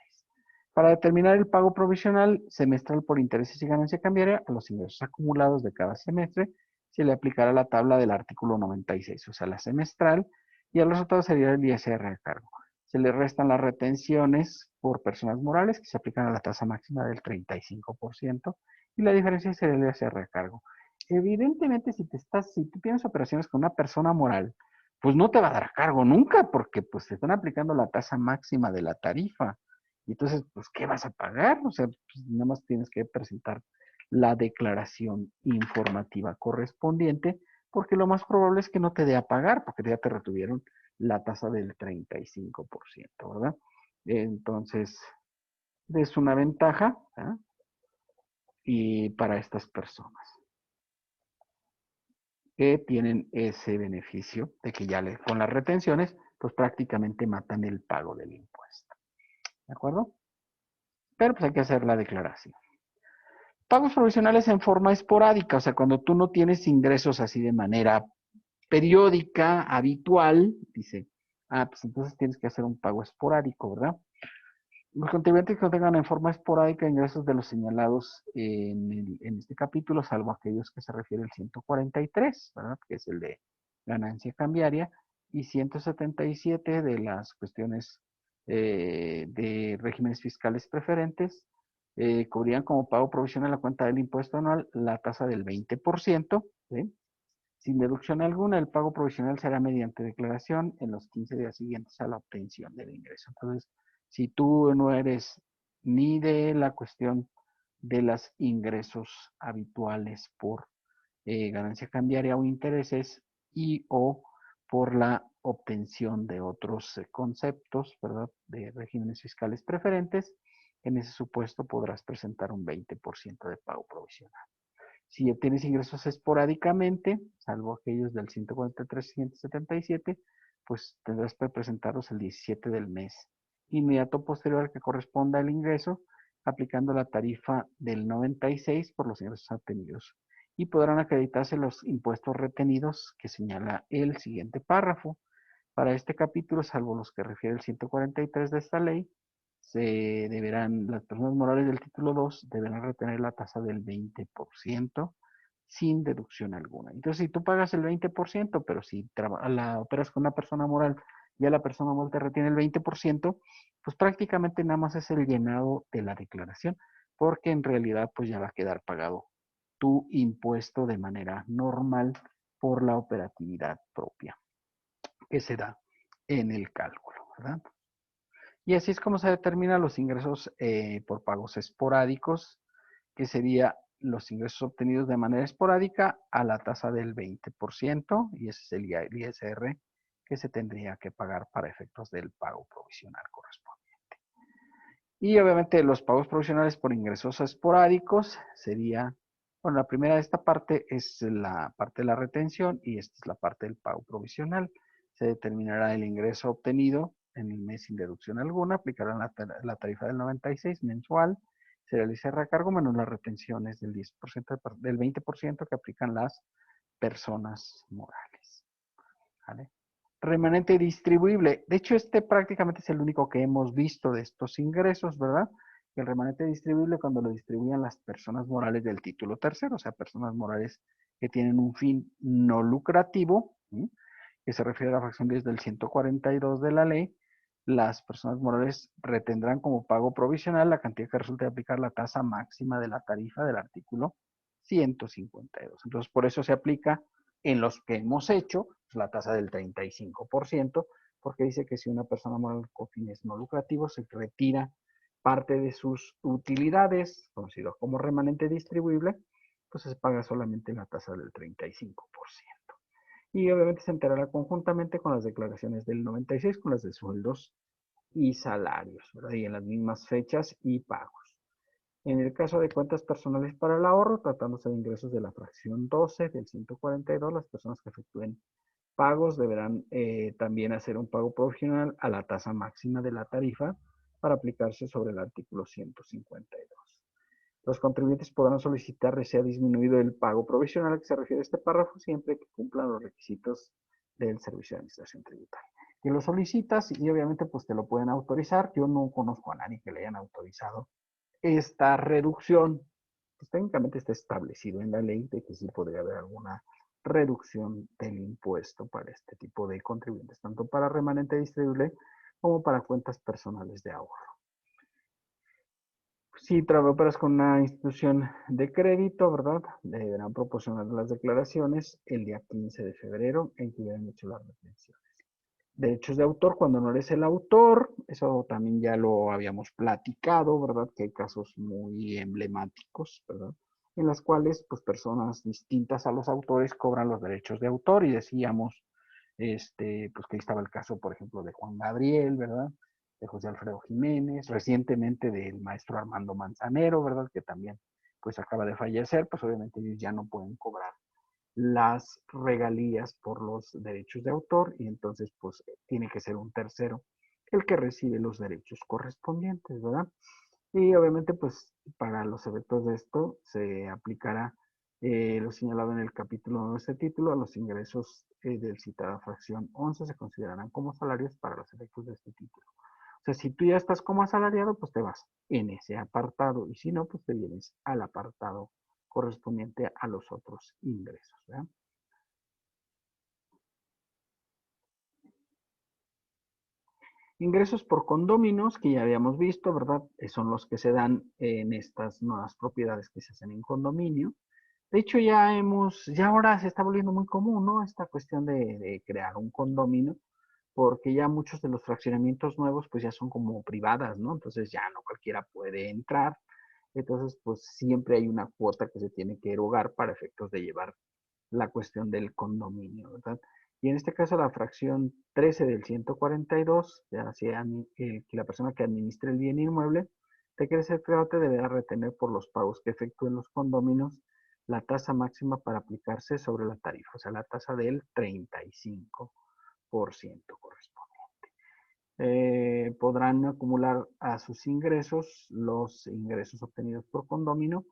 Para determinar el pago provisional semestral por intereses y ganancia cambiaria a los ingresos acumulados de cada semestre, se le aplicará la tabla del artículo 96, o sea, la semestral, y el resultado sería el ISR a cargo. Se le restan las retenciones por personas morales, que se aplican a la tasa máxima del 35%, y la diferencia sería el ISR a cargo. Evidentemente, si tú tienes operaciones con una persona moral, pues no te va a dar a cargo nunca, porque pues te están aplicando la tasa máxima de la tarifa. Y entonces, pues, ¿qué vas a pagar? O sea, pues, nada más tienes que presentar la declaración informativa correspondiente, porque lo más probable es que no te dé a pagar, porque ya te retuvieron la tasa del 35%, ¿verdad? Entonces, es una ventaja, ¿eh? Y para estas personas que tienen ese beneficio de que con las retenciones, pues prácticamente matan el pago del impuesto. ¿De acuerdo? pero pues hay que hacer la declaración. Pagos provisionales en forma esporádica, o sea, cuando tú no tienes ingresos así de manera periódica, habitual, dice, pues entonces tienes que hacer un pago esporádico, ¿verdad? Los contribuyentes que no tengan en forma esporádica ingresos de los señalados en este capítulo, salvo aquellos que se refiere al 143, ¿verdad? Que es el de ganancia cambiaria, y 177 de las cuestiones de regímenes fiscales preferentes, cubrían como pago provisional la cuenta del impuesto anual la tasa del 20%, ¿sí? Sin deducción alguna, el pago provisional será mediante declaración en los 15 días siguientes a la obtención del ingreso. Entonces, si tú no eres ni de la cuestión de los ingresos habituales por ganancia cambiaria o intereses y o por la obtención de otros conceptos, ¿verdad? De regímenes fiscales preferentes, en ese supuesto podrás presentar un 20% de pago provisional. Si obtienes ingresos esporádicamente, salvo aquellos del 143 y 177, pues tendrás que presentarlos el 17 del mes inmediato posterior al que corresponda el ingreso, aplicando la tarifa del 96 por los ingresos obtenidos. Y podrán acreditarse los impuestos retenidos que señala el siguiente párrafo. Para este capítulo, salvo los que refiere el 143 de esta ley, las personas morales del título 2 deberán retener la tasa del 20% sin deducción alguna. Entonces, si tú pagas el 20%, pero si la operas con una persona moral, ya la persona moral te retiene el 20%, pues prácticamente nada más es el llenado de la declaración, porque en realidad pues ya va a quedar pagado tu impuesto de manera normal por la operatividad propia que se da en el cálculo, ¿verdad? Y así es como se determinan los ingresos por pagos esporádicos, que sería los ingresos obtenidos de manera esporádica a la tasa del 20%, y ese es el ISR que se tendría que pagar para efectos del pago provisional correspondiente. Y obviamente los pagos provisionales por ingresos esporádicos sería, bueno, la primera de esta parte es la parte de la retención y esta es la parte del pago provisional. Se determinará el ingreso obtenido en el mes sin deducción alguna, aplicarán la tarifa del 96 mensual, será el ISR a cargo menos las retenciones del 10%, del 20% que aplican las personas morales. ¿Vale? Remanente distribuible. De hecho, este prácticamente es el único que hemos visto de estos ingresos, ¿verdad? El remanente distribuible cuando lo distribuyan las personas morales del título tercero, o sea, personas morales que tienen un fin no lucrativo, ¿sí? Que se refiere a la fracción 10 del 142 de la ley, las personas morales retendrán como pago provisional la cantidad que resulte de aplicar la tasa máxima de la tarifa del artículo 152. Entonces, por eso se aplica en los que hemos hecho la tasa del 35%, porque dice que si una persona moral con fines no lucrativos se retira parte de sus utilidades, conocido como remanente distribuible, pues se paga solamente la tasa del 35%. Y obviamente se enterará conjuntamente con las declaraciones del 96, con las de sueldos y salarios, ¿verdad? Y en las mismas fechas y pagos. En el caso de cuentas personales para el ahorro, tratándose de ingresos de la fracción 12 del 142, las personas que efectúen pagos deberán también hacer un pago provisional a la tasa máxima de la tarifa para aplicarse sobre el artículo 152. Los contribuyentes podrán solicitar que sea disminuido el pago provisional al que se refiere este párrafo siempre que cumplan los requisitos del Servicio de Administración Tributaria. Y lo solicitas y obviamente pues te lo pueden autorizar. Yo no conozco a nadie que le hayan autorizado esta reducción. Pues técnicamente está establecido en la ley de que sí podría haber alguna reducción del impuesto para este tipo de contribuyentes, tanto para remanente distribuible como para cuentas personales de ahorro. Si operas con una institución de crédito, ¿verdad? Deberán proporcionar las declaraciones el día 15 de febrero en que hubieran hecho las retenciones. Derechos de autor, cuando no eres el autor, eso también ya lo habíamos platicado, ¿verdad? Que hay casos muy emblemáticos, ¿verdad? En las cuales, pues, personas distintas a los autores cobran los derechos de autor y decíamos, pues, que ahí estaba el caso, por ejemplo, de Juan Gabriel, ¿verdad? De José Alfredo Jiménez, recientemente del maestro Armando Manzanero, ¿verdad? Que también, pues, acaba de fallecer, pues, obviamente ellos ya no pueden cobrar las regalías por los derechos de autor y entonces pues tiene que ser un tercero el que recibe los derechos correspondientes, ¿verdad? Y obviamente, pues, para los efectos de esto, se aplicará lo señalado en el capítulo de este título. Los ingresos del citada fracción 11 se considerarán como salarios para los efectos de este título. O sea, si tú ya estás como asalariado, pues te vas en ese apartado. Y si no, pues te vienes al apartado correspondiente a los otros ingresos, ¿verdad? Ingresos por condóminos, que ya habíamos visto, ¿verdad? Son los que se dan en estas nuevas propiedades que se hacen en condominio. De hecho, ya ahora se está volviendo muy común, ¿no? Esta cuestión de crear un condominio, porque ya muchos de los fraccionamientos nuevos, pues ya son como privadas, ¿no? Entonces ya no cualquiera puede entrar. Entonces, pues siempre hay una cuota que se tiene que erogar para efectos de llevar la cuestión del condominio, ¿verdad? Y en este caso la fracción 13 del 142, ya sea que la persona que administre el bien inmueble, de que se trate deberá retener por los pagos que efectúen los condóminos la tasa máxima para aplicarse sobre la tarifa, o sea, la tasa del 35% corresponde. Podrán acumular a sus ingresos los ingresos obtenidos por condominio.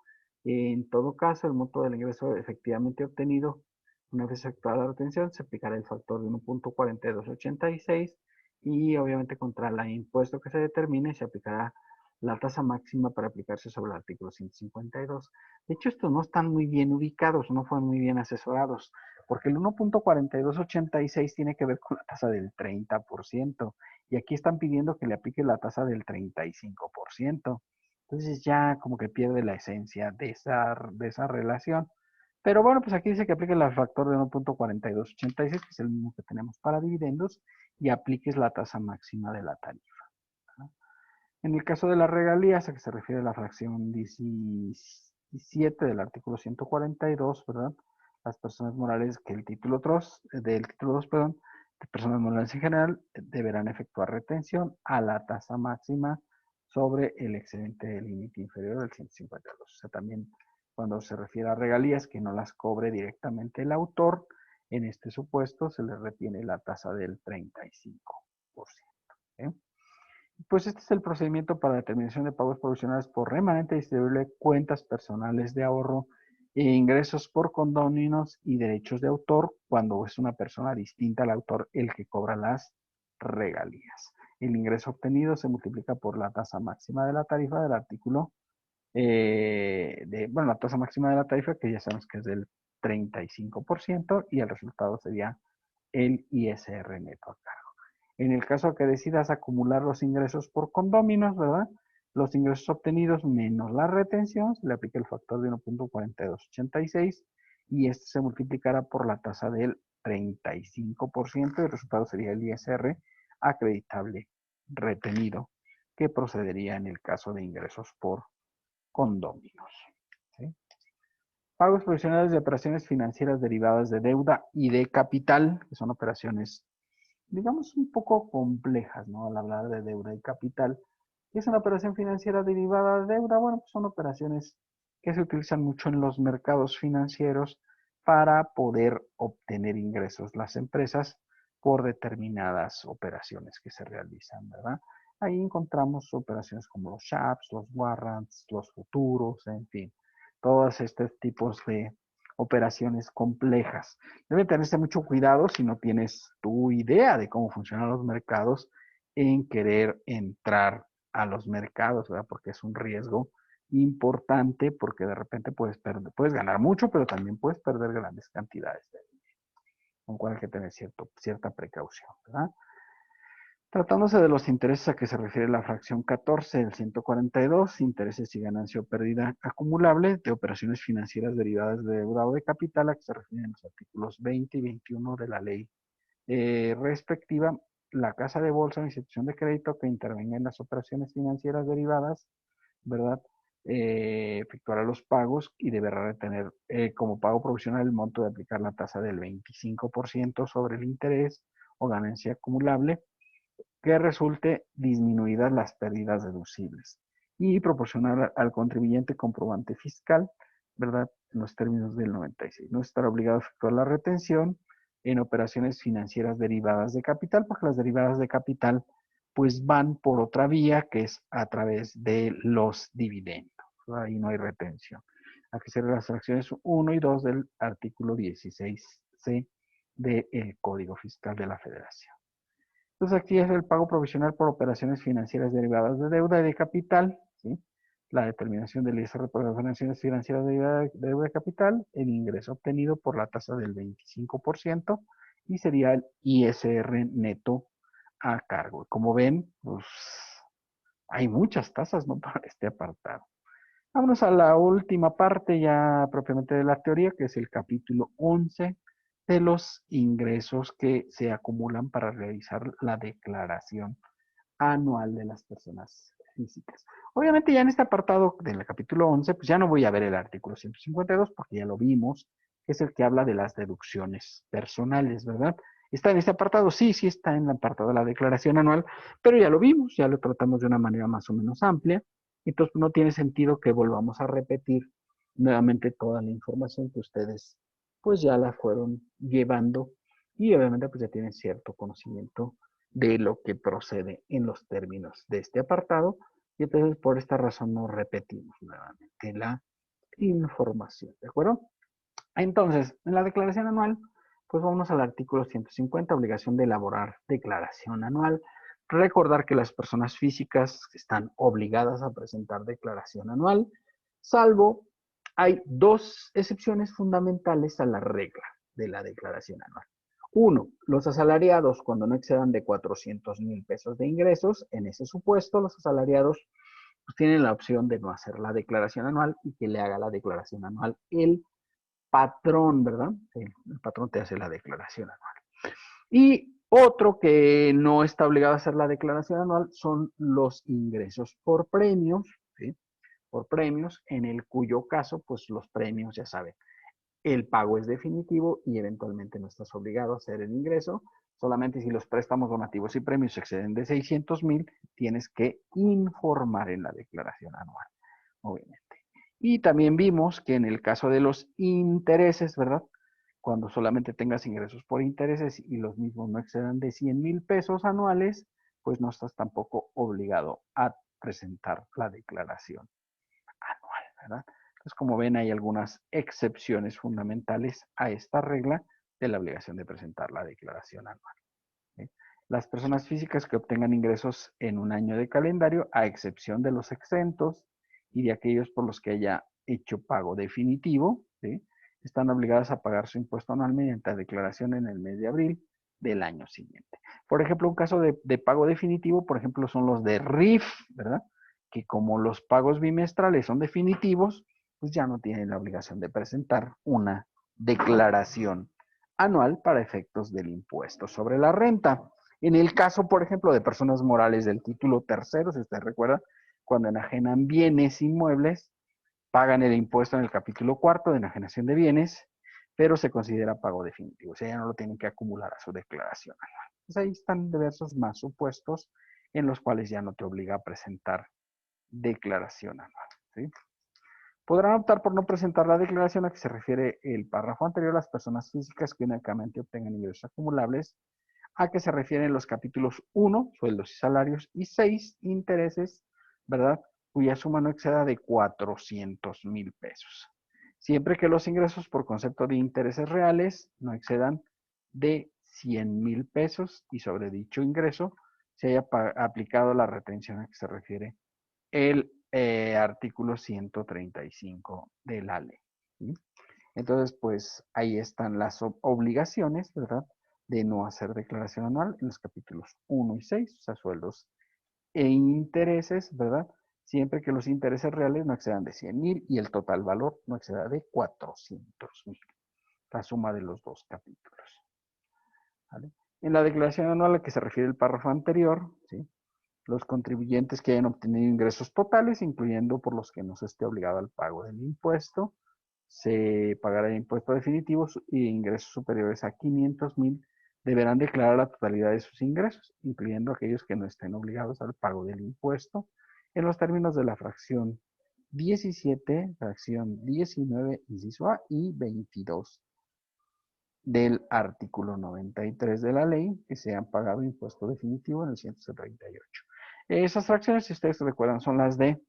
En todo caso, el monto del ingreso efectivamente obtenido, una vez efectuada la retención, se aplicará el factor de 1.4286 y obviamente contra el impuesto que se determine se aplicará la tasa máxima para aplicarse sobre el artículo 152. De hecho, estos no están muy bien ubicados, no fueron muy bien asesorados, porque el 1.4286 tiene que ver con la tasa del 30%. Y aquí están pidiendo que le aplique la tasa del 35%. Entonces ya como que pierde la esencia de esa relación. Pero bueno, pues aquí dice que aplique el factor de 1.4286, que es el mismo que tenemos para dividendos, y apliques la tasa máxima de la tarifa. En el caso de las regalías, a que se refiere a la fracción 17 del artículo 142, ¿verdad? Las personas morales que del título 2, perdón, de personas morales en general, deberán efectuar retención a la tasa máxima sobre el excedente límite inferior del 152. O sea, también cuando se refiere a regalías que no las cobre directamente el autor, en este supuesto se le retiene la tasa del 35%. ¿eh? Pues este es el procedimiento para determinación de pagos provisionales por remanente distribuible, cuentas personales de ahorro, ingresos por condóminos y derechos de autor cuando es una persona distinta al autor el que cobra las regalías. El ingreso obtenido se multiplica por la tasa máxima de la tarifa del artículo, la tasa máxima de la tarifa que ya sabemos que es del 35% y el resultado sería el ISR neto acá. En el caso que decidas acumular los ingresos por condóminos, ¿verdad? Los ingresos obtenidos menos la retención, se le aplica el factor de 1.4286 y este se multiplicará por la tasa del 35% y el resultado sería el ISR acreditable retenido, que procedería en el caso de ingresos por condóminos. ¿Sí? Pagos provisionales de operaciones financieras derivadas de deuda y de capital, que son operaciones digamos, un poco complejas, ¿no? Al hablar de deuda y capital. ¿Qué es una operación financiera derivada de deuda? Bueno, pues son operaciones que se utilizan mucho en los mercados financieros para poder obtener ingresos las empresas por determinadas operaciones que se realizan, ¿verdad? Ahí encontramos operaciones como los SHAPs, los warrants, los futuros, en fin, todos estos tipos de operaciones complejas. Debe tenerse mucho cuidado si no tienes tu idea de cómo funcionan los mercados en querer entrar a los mercados, ¿verdad? Porque es un riesgo importante porque de repente puedes ganar mucho, pero también puedes perder grandes cantidades de dinero, con cual hay que tener cierta precaución, ¿verdad? Tratándose de los intereses a que se refiere la fracción 14 del 142, intereses y ganancia o pérdida acumulable de operaciones financieras derivadas de deuda o de capital, a que se refieren los artículos 20 y 21 de la ley respectiva, la casa de bolsa o institución de crédito que intervenga en las operaciones financieras derivadas, ¿verdad? Efectuará los pagos y deberá retener como pago provisional el monto de aplicar la tasa del 25% sobre el interés o ganancia acumulable que resulte disminuidas las pérdidas deducibles y proporcionar al contribuyente comprobante fiscal, ¿verdad? En los términos del 96. No estará obligado a efectuar la retención en operaciones financieras derivadas de capital, porque las derivadas de capital pues van por otra vía que es a través de los dividendos. Ahí no hay retención. Aquí se las fracciones 1 y 2 del artículo 16C del Código Fiscal de la Federación. Entonces aquí es el pago provisional por operaciones financieras derivadas de deuda y de capital, ¿sí? La determinación del ISR por operaciones financieras derivadas de deuda y capital, el ingreso obtenido por la tasa del 25% y sería el ISR neto a cargo. Como ven, pues hay muchas tasas, ¿no? Para este apartado. Vámonos a la última parte ya propiamente de la teoría, que es el capítulo 11 de los ingresos que se acumulan para realizar la declaración anual de las personas físicas. Obviamente ya en este apartado del capítulo 11, pues ya no voy a ver el artículo 152 porque ya lo vimos, que es el que habla de las deducciones personales, ¿verdad? ¿Está en este apartado? Sí, sí está en el apartado de la declaración anual, pero ya lo vimos, ya lo tratamos de una manera más o menos amplia. Entonces no tiene sentido que volvamos a repetir nuevamente toda la información que ustedes pues ya la fueron llevando y obviamente pues ya tienen cierto conocimiento de lo que procede en los términos de este apartado y entonces por esta razón no repetimos nuevamente la información, ¿de acuerdo? Entonces, en la declaración anual, pues vamos al artículo 150, obligación de elaborar declaración anual. Recordar que las personas físicas están obligadas a presentar declaración anual, salvo hay dos excepciones fundamentales a la regla de la declaración anual. Uno, los asalariados cuando no excedan de 400,000 pesos de ingresos. En ese supuesto, los asalariados pues, tienen la opción de no hacer la declaración anual y que le haga la declaración anual el patrón, ¿verdad? El patrón te hace la declaración anual. Y otro que no está obligado a hacer la declaración anual son los ingresos por premios, ¿sí? Por premios, en el cuyo caso, pues los premios, ya saben, el pago es definitivo y eventualmente no estás obligado a hacer el ingreso. Solamente si los préstamos donativos y premios exceden de 600,000, tienes que informar en la declaración anual, obviamente. Y también vimos que en el caso de los intereses, ¿verdad? Cuando solamente tengas ingresos por intereses y los mismos no excedan de 100,000 pesos anuales, pues no estás tampoco obligado a presentar la declaración anual, ¿verdad? Entonces, como ven, hay algunas excepciones fundamentales a esta regla de la obligación de presentar la declaración anual, ¿sí? Las personas físicas que obtengan ingresos en un año de calendario, a excepción de los exentos y de aquellos por los que haya hecho pago definitivo, ¿sí? Están obligadas a pagar su impuesto anual mediante declaración en el mes de abril del año siguiente. Por ejemplo, un caso de pago definitivo, por ejemplo, son los de RIF, ¿verdad? Que como los pagos bimestrales son definitivos, pues ya no tienen la obligación de presentar una declaración anual para efectos del impuesto sobre la renta. En el caso, por ejemplo, de personas morales del título tercero, si usted recuerda, cuando enajenan bienes inmuebles, pagan el impuesto en el capítulo cuarto de enajenación de bienes, pero se considera pago definitivo, o sea, ya no lo tienen que acumular a su declaración anual. Entonces ahí están diversos más supuestos en los cuales ya no te obliga a presentar declaración anual, ¿sí? Podrán optar por no presentar la declaración a que se refiere el párrafo anterior las personas físicas que únicamente obtengan ingresos acumulables, a que se refieren los capítulos 1, sueldos y salarios, y 6, intereses, ¿verdad? Cuya suma no exceda de 400,000 pesos. Siempre que los ingresos por concepto de intereses reales no excedan de 100,000 pesos y sobre dicho ingreso se haya aplicado la retención a que se refiere el artículo 135 de la ley, ¿sí? Entonces, pues ahí están las obligaciones, ¿verdad? De no hacer declaración anual en los capítulos 1 y 6, o sea, sueldos e intereses, ¿verdad? Siempre que los intereses reales no excedan de 100,000 y el total valor no exceda de 400,000, la suma de los dos capítulos, ¿vale? En la declaración anual a la que se refiere el párrafo anterior, ¿sí? Los contribuyentes que hayan obtenido ingresos totales, incluyendo por los que no se esté obligado al pago del impuesto, se pagará el impuesto definitivo y ingresos superiores a 500,000 deberán declarar la totalidad de sus ingresos, incluyendo aquellos que no estén obligados al pago del impuesto, en los términos de la fracción 17, fracción 19, inciso A y 22 del artículo 93 de la ley, que se han pagado impuesto definitivo en el 178. Esas fracciones, si ustedes recuerdan, son las de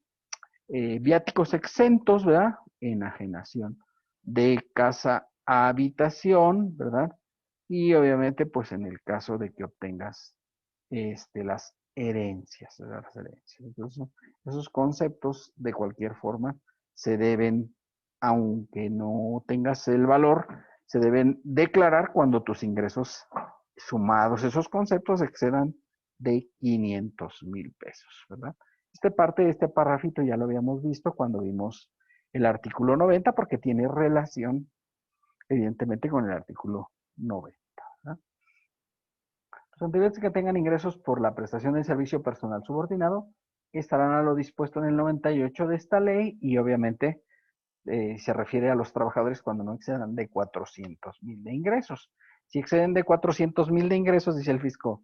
viáticos exentos, ¿verdad? Enajenación de casa a habitación, ¿verdad? Y obviamente, pues en el caso de que obtengas las herencias, ¿verdad? Las herencias. Entonces, esos conceptos, de cualquier forma, se deben, aunque no tengas el valor, se deben declarar cuando tus ingresos sumados, esos conceptos, excedan de 500,000 pesos, ¿verdad? Este parrafito ya lo habíamos visto cuando vimos el artículo 90, porque tiene relación, evidentemente, con el artículo 90, ¿verdad? Los anteriores que tengan ingresos por la prestación de servicio personal subordinado estarán a lo dispuesto en el 98 de esta ley y obviamente se refiere a los trabajadores cuando no excedan de 400,000 de ingresos. Si exceden de 400,000 de ingresos, dice el fisco,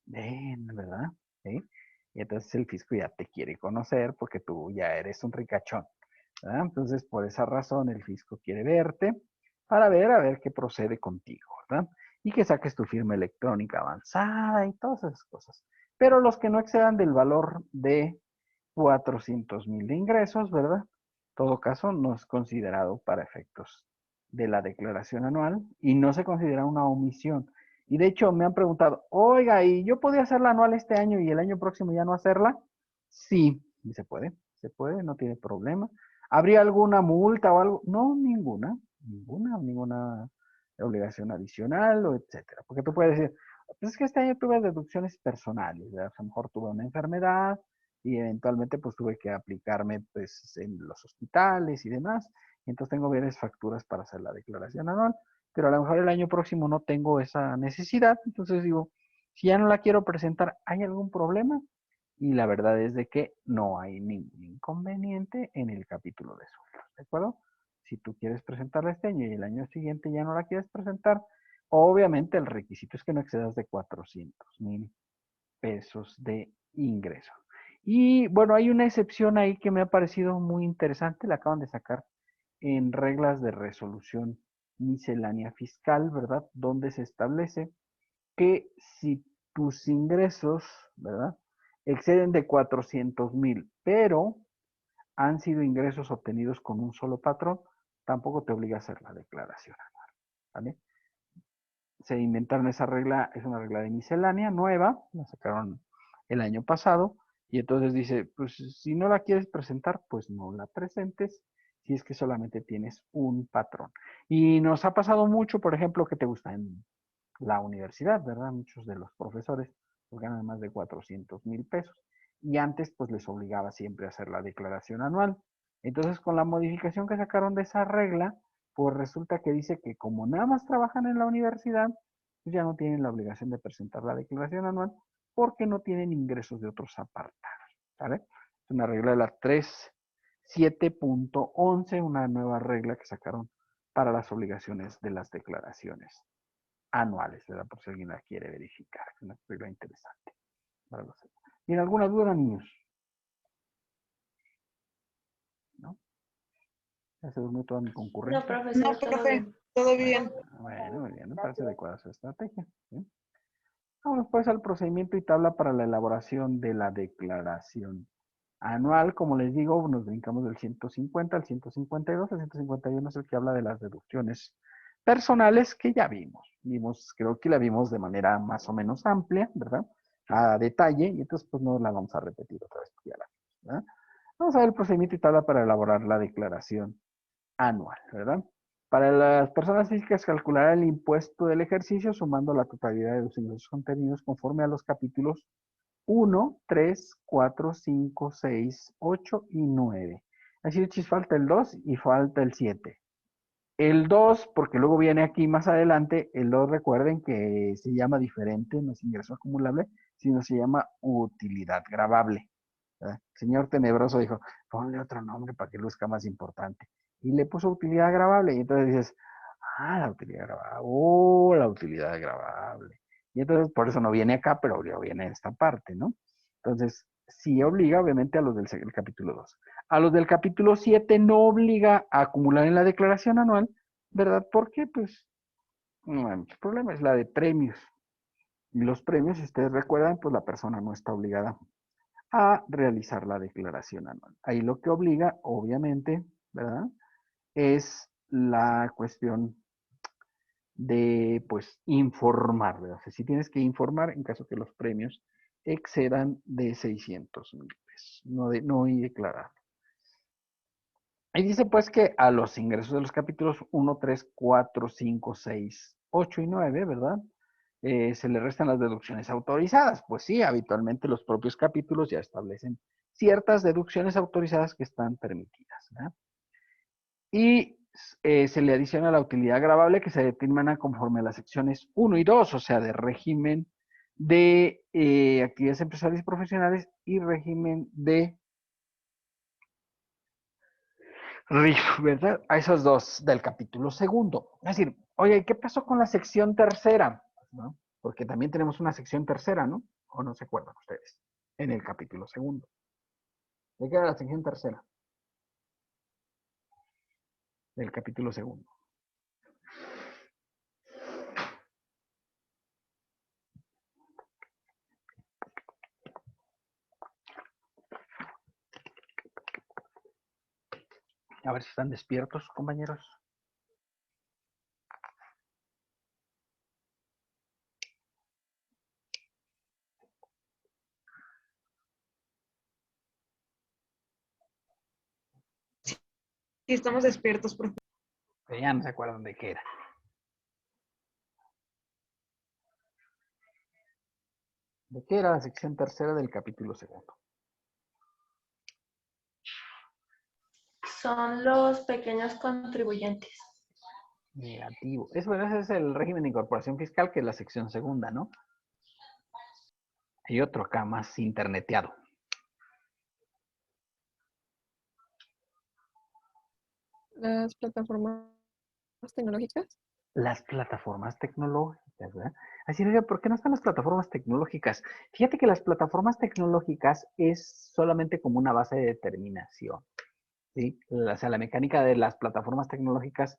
ven, ¿verdad? ¿Sí? Y entonces el fisco ya te quiere conocer porque tú ya eres un ricachón, ¿verdad? Entonces, por esa razón, el fisco quiere verte para ver a ver qué procede contigo, ¿verdad? Y que saques tu firma electrónica avanzada y todas esas cosas. Pero los que no excedan del valor de 400,000 de ingresos, ¿verdad? En todo caso, no es considerado para efectos de la declaración anual y no se considera una omisión. Y de hecho me han preguntado, oiga, ¿y yo podía hacerla anual este año y el año próximo ya no hacerla? Sí, se puede, no tiene problema. ¿Habría alguna multa o algo? No, ninguna obligación adicional o etcétera. Porque tú puedes decir, pues es que este año tuve deducciones personales, ¿verdad? A lo mejor tuve una enfermedad y eventualmente pues tuve que aplicarme pues en los hospitales y demás. Entonces tengo varias facturas para hacer la declaración anual, pero a lo mejor el año próximo no tengo esa necesidad. Entonces digo, si ya no la quiero presentar, ¿hay algún problema? Y la verdad es de que no hay ningún inconveniente en el capítulo de sueldos, ¿de acuerdo? Si tú quieres presentarla este año y el año siguiente ya no la quieres presentar, obviamente el requisito es que no excedas de 400,000 pesos de ingreso. Y bueno, hay una excepción ahí que me ha parecido muy interesante, la acaban de sacar en reglas de resolución miscelánea fiscal, ¿verdad? Donde se establece que si tus ingresos, ¿verdad? Exceden de 400,000, pero han sido ingresos obtenidos con un solo patrón, tampoco te obliga a hacer la declaración anual, ¿vale? Se inventaron esa regla, es una regla de miscelánea nueva, la sacaron el año pasado, y entonces dice, pues si no la quieres presentar, pues no la presentes, si es que solamente tienes un patrón. Y nos ha pasado mucho, por ejemplo, que te gusta en la universidad, ¿verdad? Muchos de los profesores pues, ganan más de 400,000 pesos. Y antes, pues les obligaba siempre a hacer la declaración anual. Entonces, con la modificación que sacaron de esa regla, pues resulta que dice que como nada más trabajan en la universidad, pues ya no tienen la obligación de presentar la declaración anual porque no tienen ingresos de otros apartados, ¿vale? Es una regla de la 3.7.11, una nueva regla que sacaron para las obligaciones de las declaraciones anuales, ¿verdad? Por si alguien la quiere verificar. Es una regla interesante. ¿Tienen alguna duda, niños? ¿No? Ya se durmió toda mi concurrencia. No, profesor, todo bien. todo bien. Bueno, muy bien, me parece adecuada su estrategia. ¿Sí? Vamos pues al procedimiento y tabla para la elaboración de la declaración anual. Como les digo, nos brincamos del 150 al 152. El 151 es el que habla de las deducciones personales que ya vimos. Creo que la vimos de manera más o menos amplia, ¿verdad? A detalle, y entonces pues no la vamos a repetir otra vez, porque ya la vimos, ¿verdad? Vamos a ver el procedimiento y tabla para elaborar la declaración anual, ¿verdad? Para las personas físicas calcular el impuesto del ejercicio sumando la totalidad de los ingresos contenidos conforme a los capítulos 1, 3, 4, 5, 6, 8 y 9. Así que falta el 2 y falta el 7. El 2, porque luego viene aquí más adelante, el 2 recuerden que se llama diferente, no es ingreso acumulable, sino se llama utilidad gravable. ¿Verdad? El señor Tenebroso dijo, ponle otro nombre para que luzca más importante. Y le puso utilidad gravable. Y entonces dices, la utilidad gravable. Oh, la utilidad gravable. Y entonces por eso no viene acá, pero viene en esta parte, ¿no? Entonces, sí obliga obviamente a los del capítulo 2. A los del capítulo 7 no obliga a acumular en la declaración anual, ¿verdad? Porque pues Bueno, el problema es la de premios. Y los premios, si ustedes recuerdan, pues la persona no está obligada a realizar la declaración anual. Ahí lo que obliga, obviamente, ¿verdad? Es la cuestión de, pues, informar, ¿verdad? O sea, si tienes que informar en caso que los premios excedan de 600,000 pesos, no y declarar. Y dice, pues, que a los ingresos de los capítulos 1, 3, 4, 5, 6, 8 y 9, ¿verdad? Se le restan las deducciones autorizadas. Pues sí, habitualmente los propios capítulos ya establecen ciertas deducciones autorizadas que están permitidas, ¿verdad? Y se le adiciona la utilidad gravable que se determina conforme a las secciones 1 y 2, o sea, de régimen de actividades empresariales y profesionales y régimen de RIF, ¿verdad? A esos dos del capítulo segundo. Es decir, oye, ¿qué pasó con la sección tercera? ¿No? Porque también tenemos una sección tercera, ¿no? ¿O no se acuerdan ustedes? En el capítulo segundo. ¿De qué era la sección tercera? Del capítulo segundo. A ver si están despiertos, compañeros. Sí, estamos despiertos, profe. Pero ya no se acuerdan de qué era. ¿De qué era la sección tercera del capítulo segundo? Son los pequeños contribuyentes. Negativo. Ese es el régimen de incorporación fiscal, que es la sección segunda, ¿no? Hay otro acá más interneteado. Las plataformas tecnológicas. Las plataformas tecnológicas, ¿verdad? Así, oiga, ¿por qué no están las plataformas tecnológicas? Fíjate que las plataformas tecnológicas es solamente como una base de determinación, ¿sí? O sea, la mecánica de las plataformas tecnológicas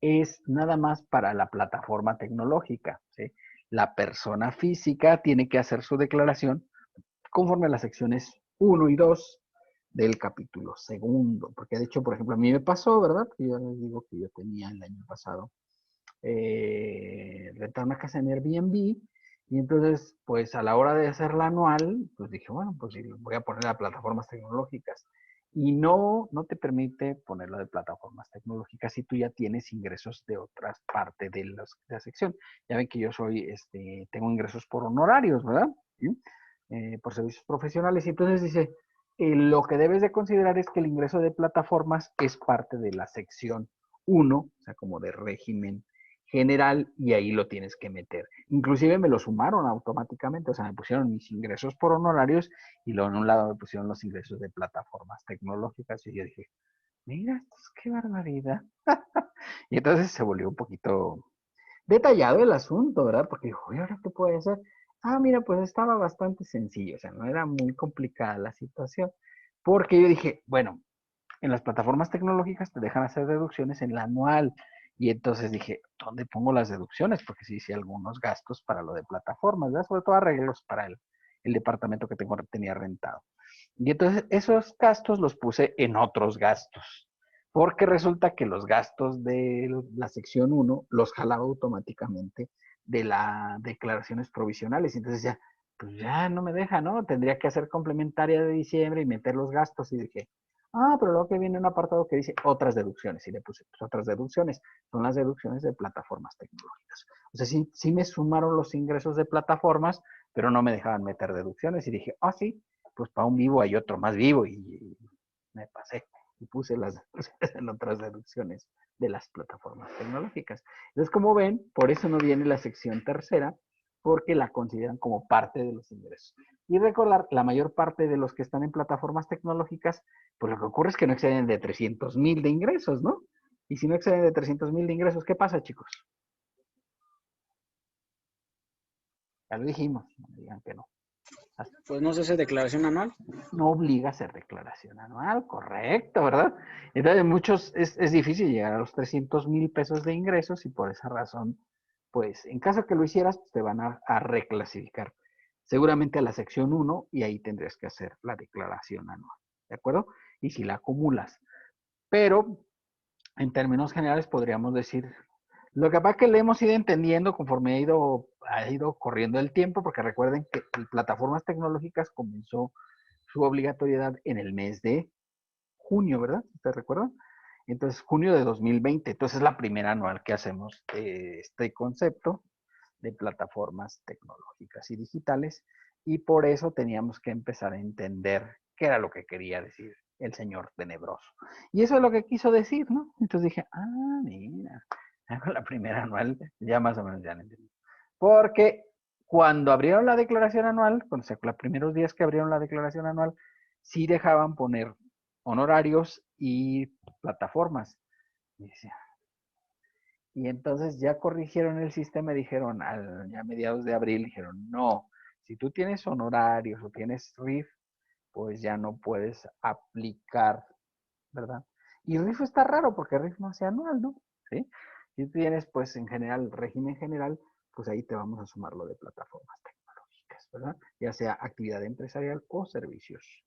es nada más para la plataforma tecnológica, ¿sí? La persona física tiene que hacer su declaración conforme a las secciones 1 y 2 del capítulo segundo. Porque de hecho, por ejemplo, a mí me pasó, ¿verdad? Que yo les digo que yo tenía el año pasado rentar una casa en Airbnb y entonces, pues a la hora de hacer la anual, pues dije, bueno, pues voy a poner a plataformas tecnológicas. Y no te permite ponerlo de plataformas tecnológicas si tú ya tienes ingresos de otras partes de la sección. Ya ven que yo tengo ingresos por honorarios, ¿verdad? ¿Sí? Por servicios profesionales. Y entonces dice, lo que debes de considerar es que el ingreso de plataformas es parte de la sección 1, o sea, como de régimen general, y ahí lo tienes que meter. Inclusive me lo sumaron automáticamente, o sea, me pusieron mis ingresos por honorarios y luego en un lado me pusieron los ingresos de plataformas tecnológicas y yo dije, mira, qué barbaridad. Y entonces se volvió un poquito detallado el asunto, ¿verdad? Porque dijo, ¿y ahora qué puede hacer? Ah, mira, pues estaba bastante sencillo, o sea, no era muy complicada la situación, porque yo dije, bueno, en las plataformas tecnológicas te dejan hacer deducciones en la anual. Y entonces dije, ¿dónde pongo las deducciones? Porque sí hice algunos gastos para lo de plataformas, ¿verdad? Sobre todo arreglos para el departamento que tenía rentado. Y entonces esos gastos los puse en otros gastos. Porque resulta que los gastos de la sección 1 los jalaba automáticamente de las declaraciones provisionales. Entonces ya, pues ya no me deja, ¿no? Tendría que hacer complementaria de diciembre y meter los gastos. Y dije, pero luego que viene un apartado que dice otras deducciones. Y le puse pues, otras deducciones. Son las deducciones de plataformas tecnológicas. O sea, sí me sumaron los ingresos de plataformas, pero no me dejaban meter deducciones. Y dije, sí, pues para un vivo hay otro más vivo. Y me pasé y puse las deducciones en otras deducciones de las plataformas tecnológicas. Entonces, como ven, por eso no viene la sección tercera, porque la consideran como parte de los ingresos. Y recordar, la mayor parte de los que están en plataformas tecnológicas, pues lo que ocurre es que no exceden de 300,000 de ingresos, ¿no? Y si no exceden de 300,000 de ingresos, ¿qué pasa, chicos? Ya lo dijimos, no digan que no. Pues no se hace declaración anual. No obliga a hacer declaración anual, correcto, ¿verdad? Entonces, muchos es difícil llegar a los 300,000 pesos de ingresos y por esa razón, pues en caso que lo hicieras, pues, te van a reclasificar seguramente a la sección 1 y ahí tendrías que hacer la declaración anual, ¿de acuerdo? Y si la acumulas. Pero en términos generales podríamos decir, lo que pasa es que le hemos ido entendiendo conforme ha ido corriendo el tiempo, porque recuerden que plataformas tecnológicas comenzó su obligatoriedad en el mes de junio, ¿verdad? ¿Ustedes recuerdan? Entonces, junio de 2020. Entonces, es la primera anual que hacemos este concepto de plataformas tecnológicas y digitales, y por eso teníamos que empezar a entender qué era lo que quería decir el señor tenebroso. Y eso es lo que quiso decir, ¿no? Entonces dije, mira, la primera anual ya más o menos ya lo entendí. Porque cuando abrieron la declaración anual, o sea, los primeros días que abrieron la declaración anual, sí dejaban poner honorarios y plataformas. Y entonces ya corrigieron el sistema y dijeron, ya a mediados de abril, dijeron, no, si tú tienes honorarios o tienes RIF, pues ya no puedes aplicar, ¿verdad? Y RIF está raro porque RIF no hace anual, ¿no? ¿Sí? Si tú tienes, pues en general, régimen general, pues ahí te vamos a sumar lo de plataformas tecnológicas, ¿verdad? Ya sea actividad empresarial o servicios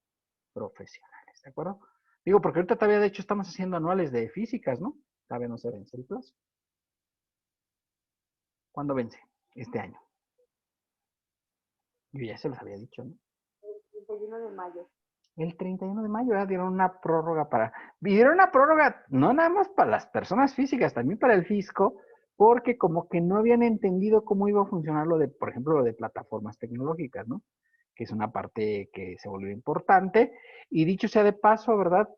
profesionales, ¿de acuerdo? Digo, porque ahorita todavía, de hecho, estamos haciendo anuales de físicas, ¿no? Todavía no se vence el plazo. ¿Cuándo vence? Este año. Yo ya se los había dicho, ¿no? El 31 de mayo. El 31 de mayo ya dieron una prórroga dieron una prórroga no nada más para las personas físicas, también para el fisco, porque como que no habían entendido cómo iba a funcionar lo de, por ejemplo, lo de plataformas tecnológicas, ¿no? Que es una parte que se volvió importante. Y dicho sea de paso, ¿verdad?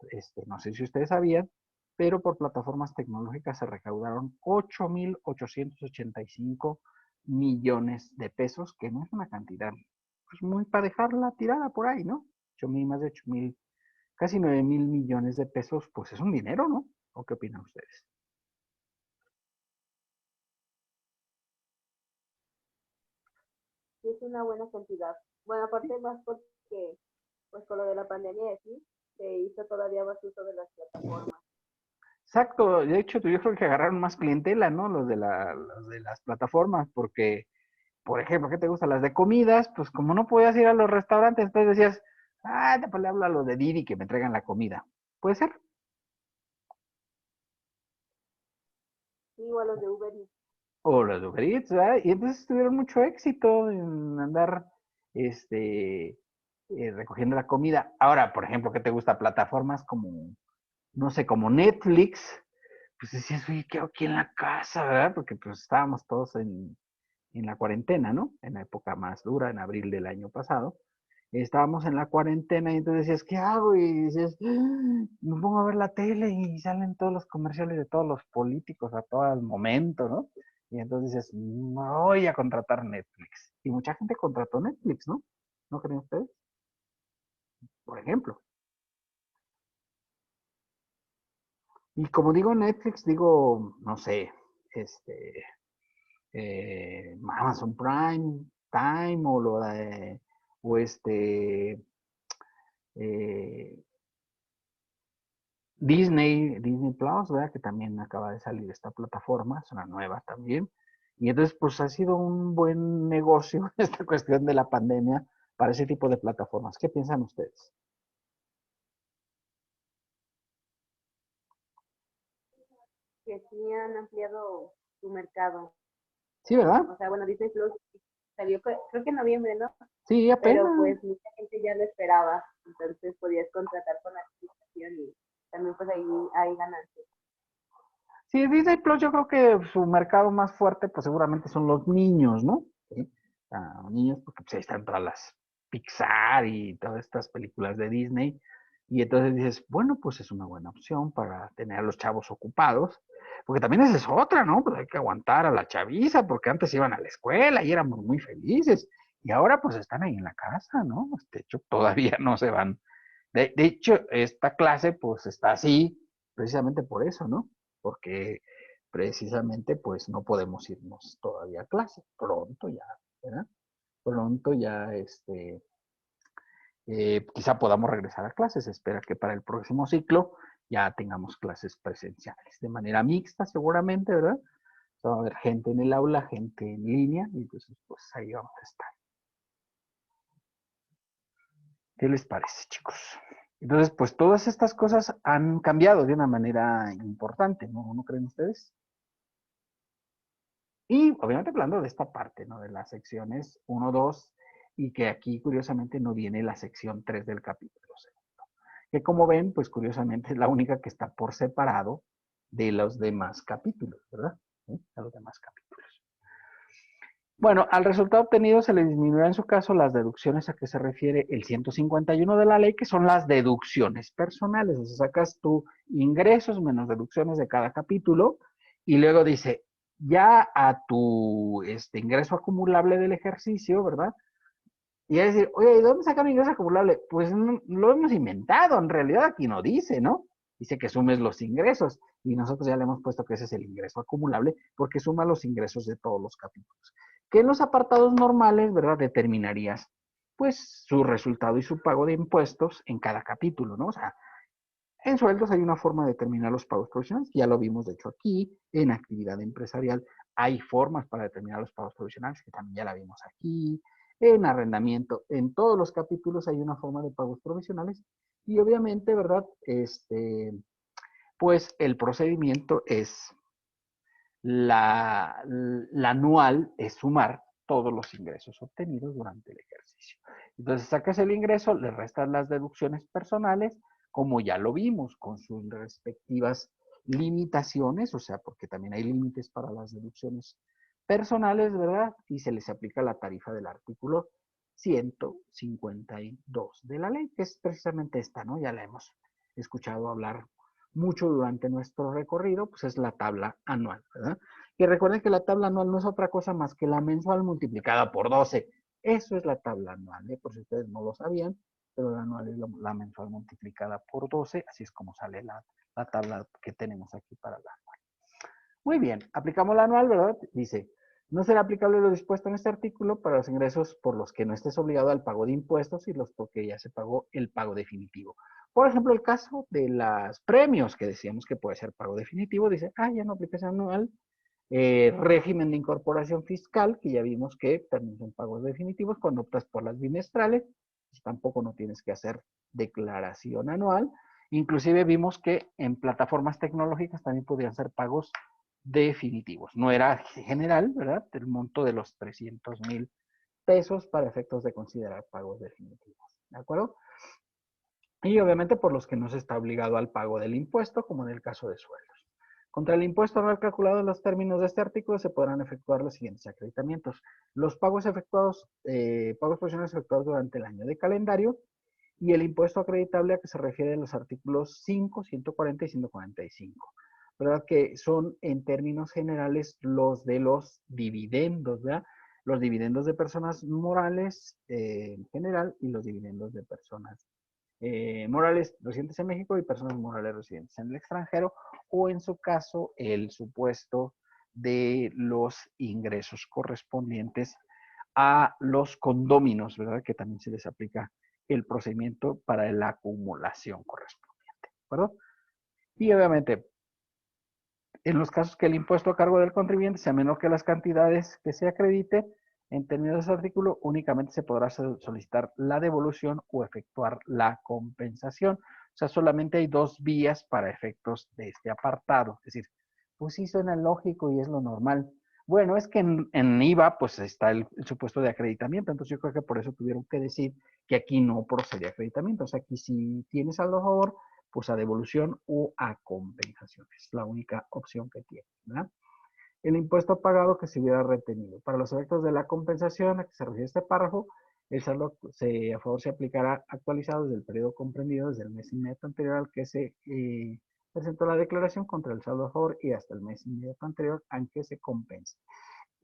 No sé si ustedes sabían, pero por plataformas tecnológicas se recaudaron 8,885 millones de pesos, que no es una cantidad, pues muy para dejarla tirada por ahí, ¿no? 8,000, más de 8,000, casi 9,000 millones de pesos, pues es un dinero, ¿no? ¿O qué opinan ustedes? Sí, es una buena cantidad. Bueno, aparte más porque, pues con lo de la pandemia y así, se hizo todavía más uso de las plataformas. Exacto, de hecho yo creo que agarraron más clientela, ¿no? Los de las plataformas, porque, por ejemplo, ¿qué te gusta? Las de comidas, pues como no podías ir a los restaurantes, entonces decías, después le hablo a los de Didi que me traigan la comida. ¿Puede ser? Igual los de Uber Eats. O los de Uber Eats, ¿verdad? Y entonces tuvieron mucho éxito en andar, recogiendo la comida. Ahora, por ejemplo, ¿qué te gusta? Plataformas como, no sé, como Netflix, pues decías, oye, ¿qué hago aquí en la casa, verdad? Porque pues estábamos todos en la cuarentena, ¿no? En la época más dura, en abril del año pasado. Estábamos en la cuarentena y entonces decías, ¿qué hago? Y dices, me pongo a ver la tele y salen todos los comerciales de todos los políticos a todo el momento, ¿no? Y entonces dices, voy a contratar Netflix. Y mucha gente contrató Netflix, ¿no? ¿No creen ustedes? Por ejemplo. Y como digo Netflix, digo, no sé, Amazon Prime, Time o lo de, o eh, Disney Plus, ¿verdad? Que también acaba de salir esta plataforma, es una nueva también. Y entonces, pues ha sido un buen negocio esta cuestión de la pandemia para ese tipo de plataformas. ¿Qué piensan ustedes? Que sí han ampliado su mercado. Sí, ¿verdad? O sea, bueno, Disney Plus salió creo que en noviembre, ¿no? Sí, Pero apenas. pues mucha gente ya lo esperaba, entonces podías contratar con anticipación y también pues ahí hay ganancias. Sí, Disney Plus yo creo que su mercado más fuerte pues seguramente son los niños, ¿no? ¿Sí? Niños porque pues ahí están todas las Pixar y todas estas películas de Disney. Y entonces dices, bueno, pues es una buena opción para tener a los chavos ocupados. Porque también esa es otra, ¿no? Pues hay que aguantar a la chaviza porque antes iban a la escuela y éramos muy felices. Y ahora pues están ahí en la casa, ¿no? De hecho, todavía no se van. De hecho, esta clase pues está así precisamente por eso, ¿no? Porque precisamente pues no podemos irnos todavía a clase, pronto ya, ¿verdad? Pronto ya, quizá podamos regresar a clases, espera que para el próximo ciclo ya tengamos clases presenciales, de manera mixta seguramente, ¿verdad? O supuesto va a haber gente en el aula, gente en línea, y entonces pues ahí vamos a estar. ¿Qué les parece, chicos? Entonces, pues todas estas cosas han cambiado de una manera importante, ¿no? ¿No creen ustedes? Y obviamente hablando de esta parte, ¿no? De las secciones 1, 2, y que aquí curiosamente no viene la sección 3 del capítulo segundo. Que como ven, pues curiosamente es la única que está por separado de los demás capítulos, ¿verdad? ¿Sí? De los demás capítulos. Bueno, al resultado obtenido se le disminuirá en su caso las deducciones a que se refiere el 151 de la ley, que son las deducciones personales. O sea, sacas tu ingresos menos deducciones de cada capítulo y luego dice, ya a tu ingreso acumulable del ejercicio, ¿verdad? Y es decir, oye, ¿y dónde sacan ingreso acumulable? Pues no, lo hemos inventado, en realidad aquí no dice, ¿no? Dice que sumes los ingresos y nosotros ya le hemos puesto que ese es el ingreso acumulable porque suma los ingresos de todos los capítulos. Que en los apartados normales, ¿verdad? Determinarías pues su resultado y su pago de impuestos en cada capítulo, ¿no? O sea, en sueldos hay una forma de determinar los pagos provisionales, que ya lo vimos de hecho aquí, en actividad empresarial hay formas para determinar los pagos provisionales, que también ya la vimos aquí, en arrendamiento, en todos los capítulos hay una forma de pagos provisionales, y obviamente, ¿verdad? Pues el procedimiento es, la anual es sumar todos los ingresos obtenidos durante el ejercicio. Entonces sacas el ingreso, le restas las deducciones personales, como ya lo vimos, con sus respectivas limitaciones, o sea, porque también hay límites para las deducciones personales, ¿verdad? Y se les aplica la tarifa del artículo 152 de la ley, que es precisamente esta, ¿no? Ya la hemos escuchado hablar mucho durante nuestro recorrido, pues es la tabla anual, ¿verdad? Y recuerden que la tabla anual no es otra cosa más que la mensual multiplicada por 12. Eso es la tabla anual, ¿eh? Por si ustedes no lo sabían, pero la anual es la mensual multiplicada por 12, así es como sale la tabla que tenemos aquí para la anual. Muy bien, aplicamos la anual, ¿verdad? Dice, no será aplicable lo dispuesto en este artículo para los ingresos por los que no estés obligado al pago de impuestos y los porque ya se pagó el pago definitivo. Por ejemplo, el caso de los premios, que decíamos que puede ser pago definitivo, dice, ya no aplicas anual. Régimen de incorporación fiscal, que ya vimos que también son pagos definitivos cuando optas por las bimestrales, pues tampoco no tienes que hacer declaración anual. Inclusive vimos que en plataformas tecnológicas también podían ser pagos definitivos. No era general, ¿verdad? El monto de los 300,000 pesos para efectos de considerar pagos definitivos. ¿De acuerdo? Y obviamente por los que no se está obligado al pago del impuesto, como en el caso de sueldos. Contra el impuesto anual calculado en los términos de este artículo se podrán efectuar los siguientes acreditamientos. Los pagos efectuados, pagos provisionales efectuados durante el año de calendario y el impuesto acreditable a que se refieren los artículos 5, 140 y 145. ¿Verdad? Que son en términos generales los de los dividendos, ¿verdad? Los dividendos de personas morales en general y los dividendos de personas morales residentes en México y personas morales residentes en el extranjero, o en su caso el supuesto de los ingresos correspondientes a los condóminos, ¿verdad? Que también se les aplica el procedimiento para la acumulación correspondiente, ¿de acuerdo? Y obviamente, en los casos que el impuesto a cargo del contribuyente sea menor que las cantidades que se acredite, en términos de ese artículo, únicamente se podrá solicitar la devolución o efectuar la compensación. O sea, solamente hay dos vías para efectos de este apartado. Es decir, pues sí suena lógico y es lo normal. Bueno, es que en IVA pues está el supuesto de acreditamiento, entonces yo creo que por eso tuvieron que decir que aquí no procede acreditamiento. O sea, aquí si tienes saldo a favor, pues a devolución o a compensación. Es la única opción que tiene, ¿verdad? El impuesto pagado que se hubiera retenido. Para los efectos de la compensación a que se refiere este párrafo, el saldo a favor se aplicará actualizado desde el periodo comprendido desde el mes inmediato anterior al que se presentó la declaración contra el saldo a favor y hasta el mes inmediato anterior al que se compense.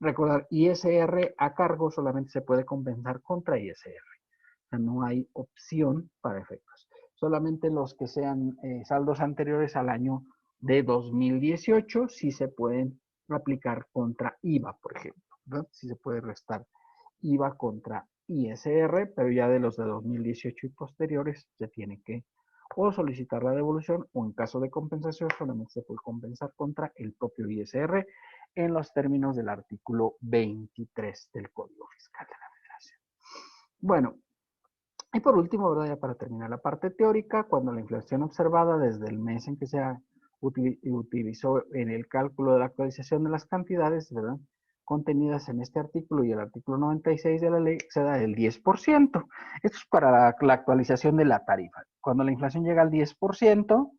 Recordar, ISR a cargo solamente se puede compensar contra ISR. O sea, no hay opción para efectos. Solamente los que sean saldos anteriores al año de 2018 sí se pueden aplicar contra IVA, por ejemplo, ¿verdad? Sí se puede restar IVA contra ISR, pero ya de los de 2018 y posteriores se tiene que o solicitar la devolución o en caso de compensación solamente se puede compensar contra el propio ISR en los términos del artículo 23 del Código Fiscal de la Federación. Bueno, y por último, ¿verdad? Ya para terminar la parte teórica, cuando la inflación observada desde el mes en que se utilizó en el cálculo de la actualización de las cantidades, ¿verdad?, contenidas en este artículo y el artículo 96 de la ley, exceda del 10%. Esto es para la actualización de la tarifa. Cuando la inflación llega al 10%,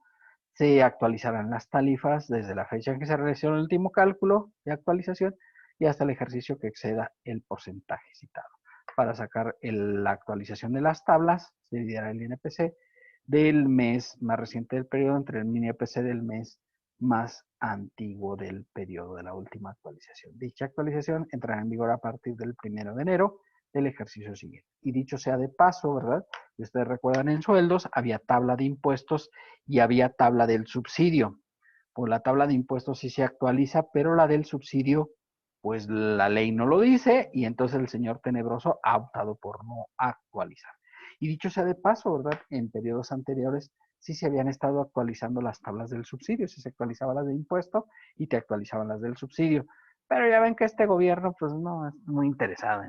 se actualizarán las tarifas desde la fecha en que se realizó el último cálculo de actualización y hasta el ejercicio que exceda el porcentaje citado. Para sacar la actualización de las tablas, se dividirá el INPC del mes más reciente del periodo entre el INPC del mes más antiguo del periodo de la última actualización. Dicha actualización entrará en vigor a partir del 1 de enero del ejercicio siguiente. Y dicho sea de paso, ¿verdad? Si ustedes recuerdan, en sueldos había tabla de impuestos y había tabla del subsidio. Pues la tabla de impuestos sí se actualiza, pero la del subsidio, pues la ley no lo dice y entonces el señor Tenebroso ha optado por no actualizar. Y dicho sea de paso, ¿verdad? En periodos anteriores sí se habían estado actualizando las tablas del subsidio, sí se actualizaban las de impuesto y te actualizaban las del subsidio. Pero ya ven que este gobierno pues no es muy interesado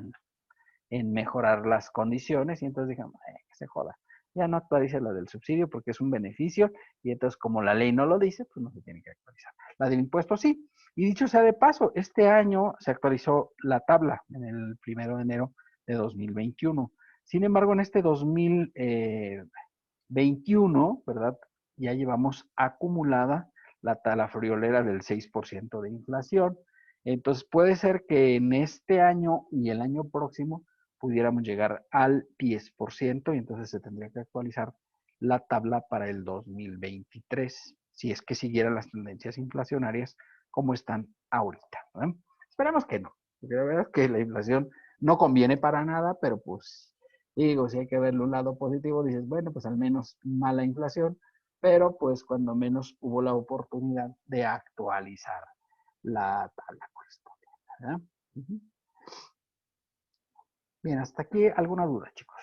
en mejorar las condiciones y entonces dijimos, que se joda. Ya no actualice la del subsidio porque es un beneficio y entonces como la ley no lo dice, pues no se tiene que actualizar. La del impuesto sí. Y dicho sea de paso, este año se actualizó la tabla en el 1 de enero de 2021. Sin embargo, en este 2021, ¿verdad? Ya llevamos acumulada la friolera del 6% de inflación. Entonces puede ser que en este año y el año próximo pudiéramos llegar al 10% y entonces se tendría que actualizar la tabla para el 2023, si es que siguieran las tendencias inflacionarias como están ahorita, ¿verdad? Esperemos que no, porque la verdad es que la inflación no conviene para nada, pero pues digo, si hay que verle un lado positivo, dices, bueno, pues al menos mala inflación, pero pues cuando menos hubo la oportunidad de actualizar la tabla correspondiente, ¿verdad? Uh-huh. Bien, hasta aquí alguna duda, chicos.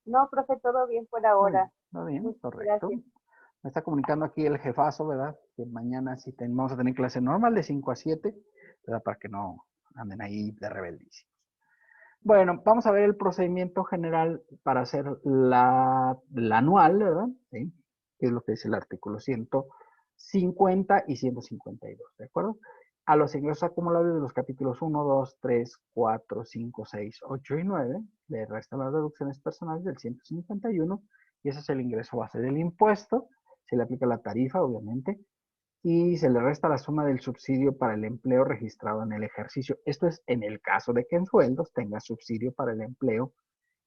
No, profe, todo bien por ahora. Todo bien, Muchas correcto. gracias. Me está comunicando aquí el jefazo, ¿verdad? Que mañana sí vamos a tener clase normal de 5 a 7, ¿verdad? Para que no anden ahí de rebeldísimos. Bueno, vamos a ver el procedimiento general para hacer la anual, ¿verdad? ¿Sí? Que es lo que dice el artículo 150 y 152, ¿de acuerdo? A los ingresos acumulables de los capítulos 1, 2, 3, 4, 5, 6, 8 y 9, le restan las deducciones personales del 151, y ese es el ingreso base del impuesto. Se le aplica la tarifa, obviamente, y se le resta la suma del subsidio para el empleo registrado en el ejercicio. Esto es en el caso de que en sueldos tenga subsidio para el empleo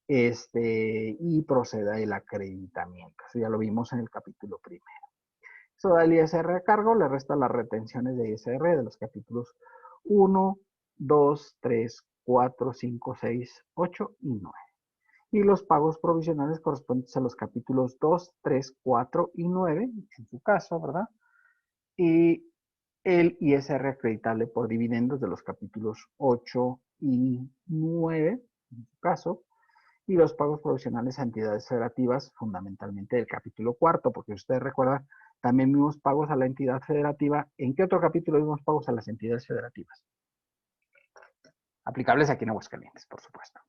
y proceda el acreditamiento. Eso ya lo vimos en el capítulo primero. Eso da el ISR a cargo, le resta las retenciones de ISR de los capítulos 1, 2, 3, 4, 5, 6, 8 y 9. Y los pagos provisionales correspondientes a los capítulos 2, 3, 4 y 9, en su caso, ¿verdad? Y el ISR acreditable por dividendos de los capítulos 8 y 9, en su caso, y los pagos provisionales a entidades federativas, fundamentalmente del capítulo 4, porque ustedes recuerdan, también vimos pagos a la entidad federativa. ¿En qué otro capítulo vimos pagos a las entidades federativas? Aplicables aquí en Aguascalientes, por supuesto.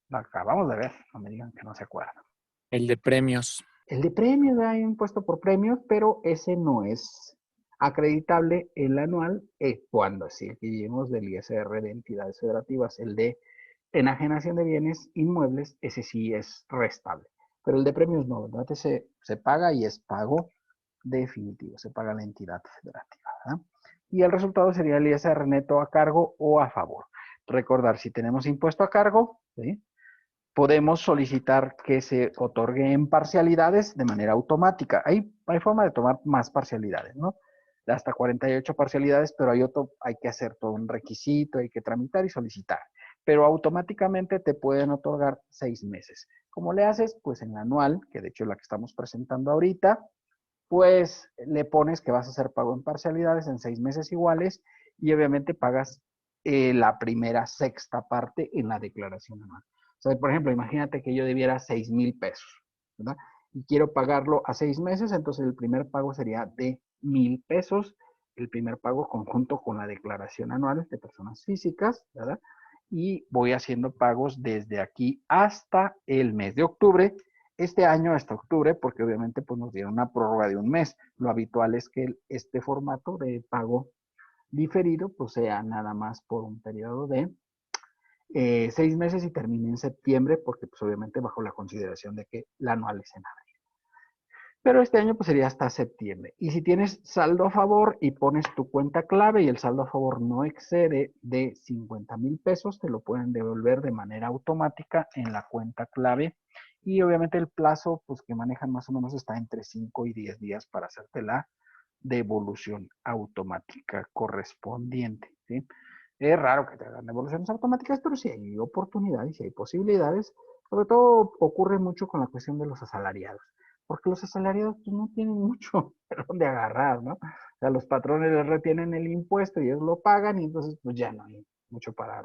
Lo acabamos de ver, no me digan que no se acuerdan. El de premios. El de premios, hay un impuesto por premios, pero ese no es acreditable el anual cuando sí, aquí vimos del ISR de entidades federativas. El de enajenación de bienes inmuebles, ese sí es restable. Pero el de premios no, ¿verdad? Ese se paga y es pago definitivo, se paga la entidad federativa, ¿verdad? Y el resultado sería el ISR neto a cargo o a favor. Recordar, si tenemos impuesto a cargo, ¿sí?, podemos solicitar que se otorgue en parcialidades de manera automática. Hay forma de tomar más parcialidades, ¿no? Hasta 48 parcialidades, pero hay que hacer todo un requisito, hay que tramitar y solicitar. Pero automáticamente te pueden otorgar 6 meses. ¿Cómo le haces? Pues en la anual, que de hecho es la que estamos presentando ahorita, pues le pones que vas a hacer pago en parcialidades en 6 meses iguales y obviamente pagas la primera sexta parte en la declaración anual. O sea, por ejemplo, imagínate que yo debiera 6,000 pesos, ¿verdad? Y quiero pagarlo a 6 meses, entonces el primer pago sería de 1,000 pesos, el primer pago conjunto con la declaración anual de personas físicas, ¿verdad? Y voy haciendo pagos desde aquí hasta el mes de octubre, este año hasta octubre, porque obviamente pues nos dieron una prórroga de un mes. Lo habitual es que este formato de pago diferido pues sea nada más por un periodo de 6 meses y termine en septiembre, porque pues obviamente bajo la consideración de que la anual es en abril. Pero este año pues sería hasta septiembre. Y si tienes saldo a favor y pones tu cuenta clave y el saldo a favor no excede de 50,000 pesos, te lo pueden devolver de manera automática en la cuenta clave. Y obviamente el plazo pues que manejan más o menos está entre 5 y 10 días para hacerte la devolución automática correspondiente, ¿sí? Es raro que te hagan devoluciones automáticas, pero sí hay oportunidades, sí hay posibilidades. Sobre todo ocurre mucho con la cuestión de los asalariados, porque los asalariados pues, no tienen mucho de dónde agarrar, ¿no? O sea, los patrones les retienen el impuesto y ellos lo pagan y entonces pues ya no hay mucho para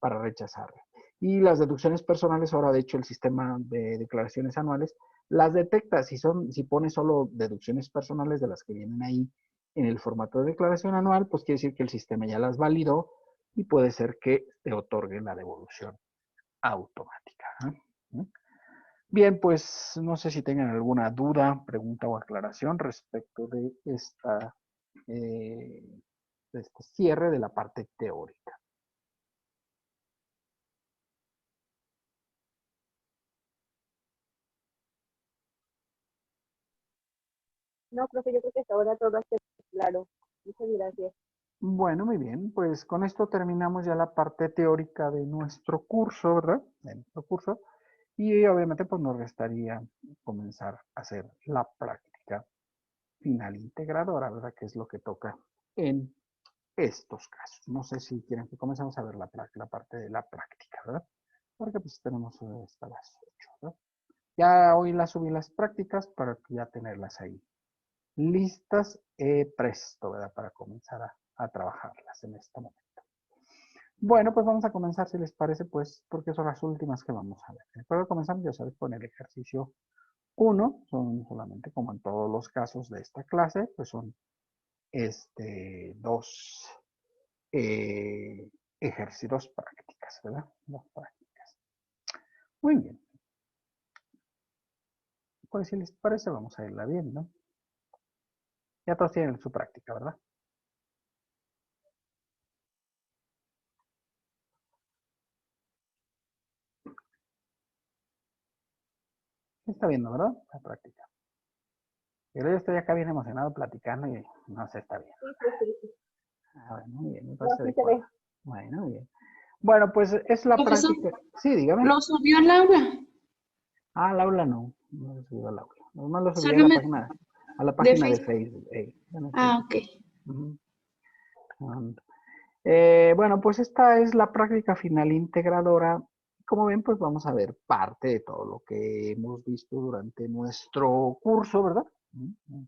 rechazarlo. Y las deducciones personales, ahora de hecho el sistema de declaraciones anuales las detecta. Si pones solo deducciones personales de las que vienen ahí en el formato de declaración anual, pues quiere decir que el sistema ya las validó y puede ser que te otorgue la devolución automática. ¿Eh? Bien, pues no sé si tengan alguna duda, pregunta o aclaración respecto de de este cierre de la parte teórica. No, profe, yo creo que hasta ahora todo está claro. Muchas gracias. Bueno, muy bien, pues con esto terminamos ya la parte teórica de nuestro curso, ¿verdad? De nuestro curso. Y obviamente pues nos restaría comenzar a hacer la práctica final integradora, ¿verdad? Que es lo que toca en estos casos. No sé si quieren que comencemos a ver la parte de la práctica, ¿verdad? Porque pues tenemos hasta las 8, ¿verdad? Ya hoy las subí las prácticas para ya tenerlas ahí listas presto, ¿verdad? Para comenzar a trabajarlas en este momento. Bueno, pues vamos a comenzar, si les parece, pues, porque son las últimas que vamos a ver. Después de comenzar, ya sabes, con el ejercicio 1, son solamente como en todos los casos de esta clase, pues son dos ejercicios prácticas, ¿verdad? Dos prácticas. Muy bien. Pues si les parece, vamos a irla viendo. Ya todos tienen su práctica, ¿verdad? Está viendo, ¿verdad? La práctica. Pero yo estoy acá bien emocionado platicando y no se está bien. Sí. Bueno, muy bien, me No, parece sí se ve. adecuado. Bueno, muy bien. Bueno, pues es la Profesor, práctica. Sí, dígame. ¿lo subió al aula? Ah, al aula no. No lo subí al aula. Nomás lo subí Solamente a la de página de Facebook. Facebook. Bueno, sí. Ah, ok. Ujú. Bueno, pues esta es la práctica final integradora. Como ven, pues vamos a ver parte de todo lo que hemos visto durante nuestro curso, ¿verdad?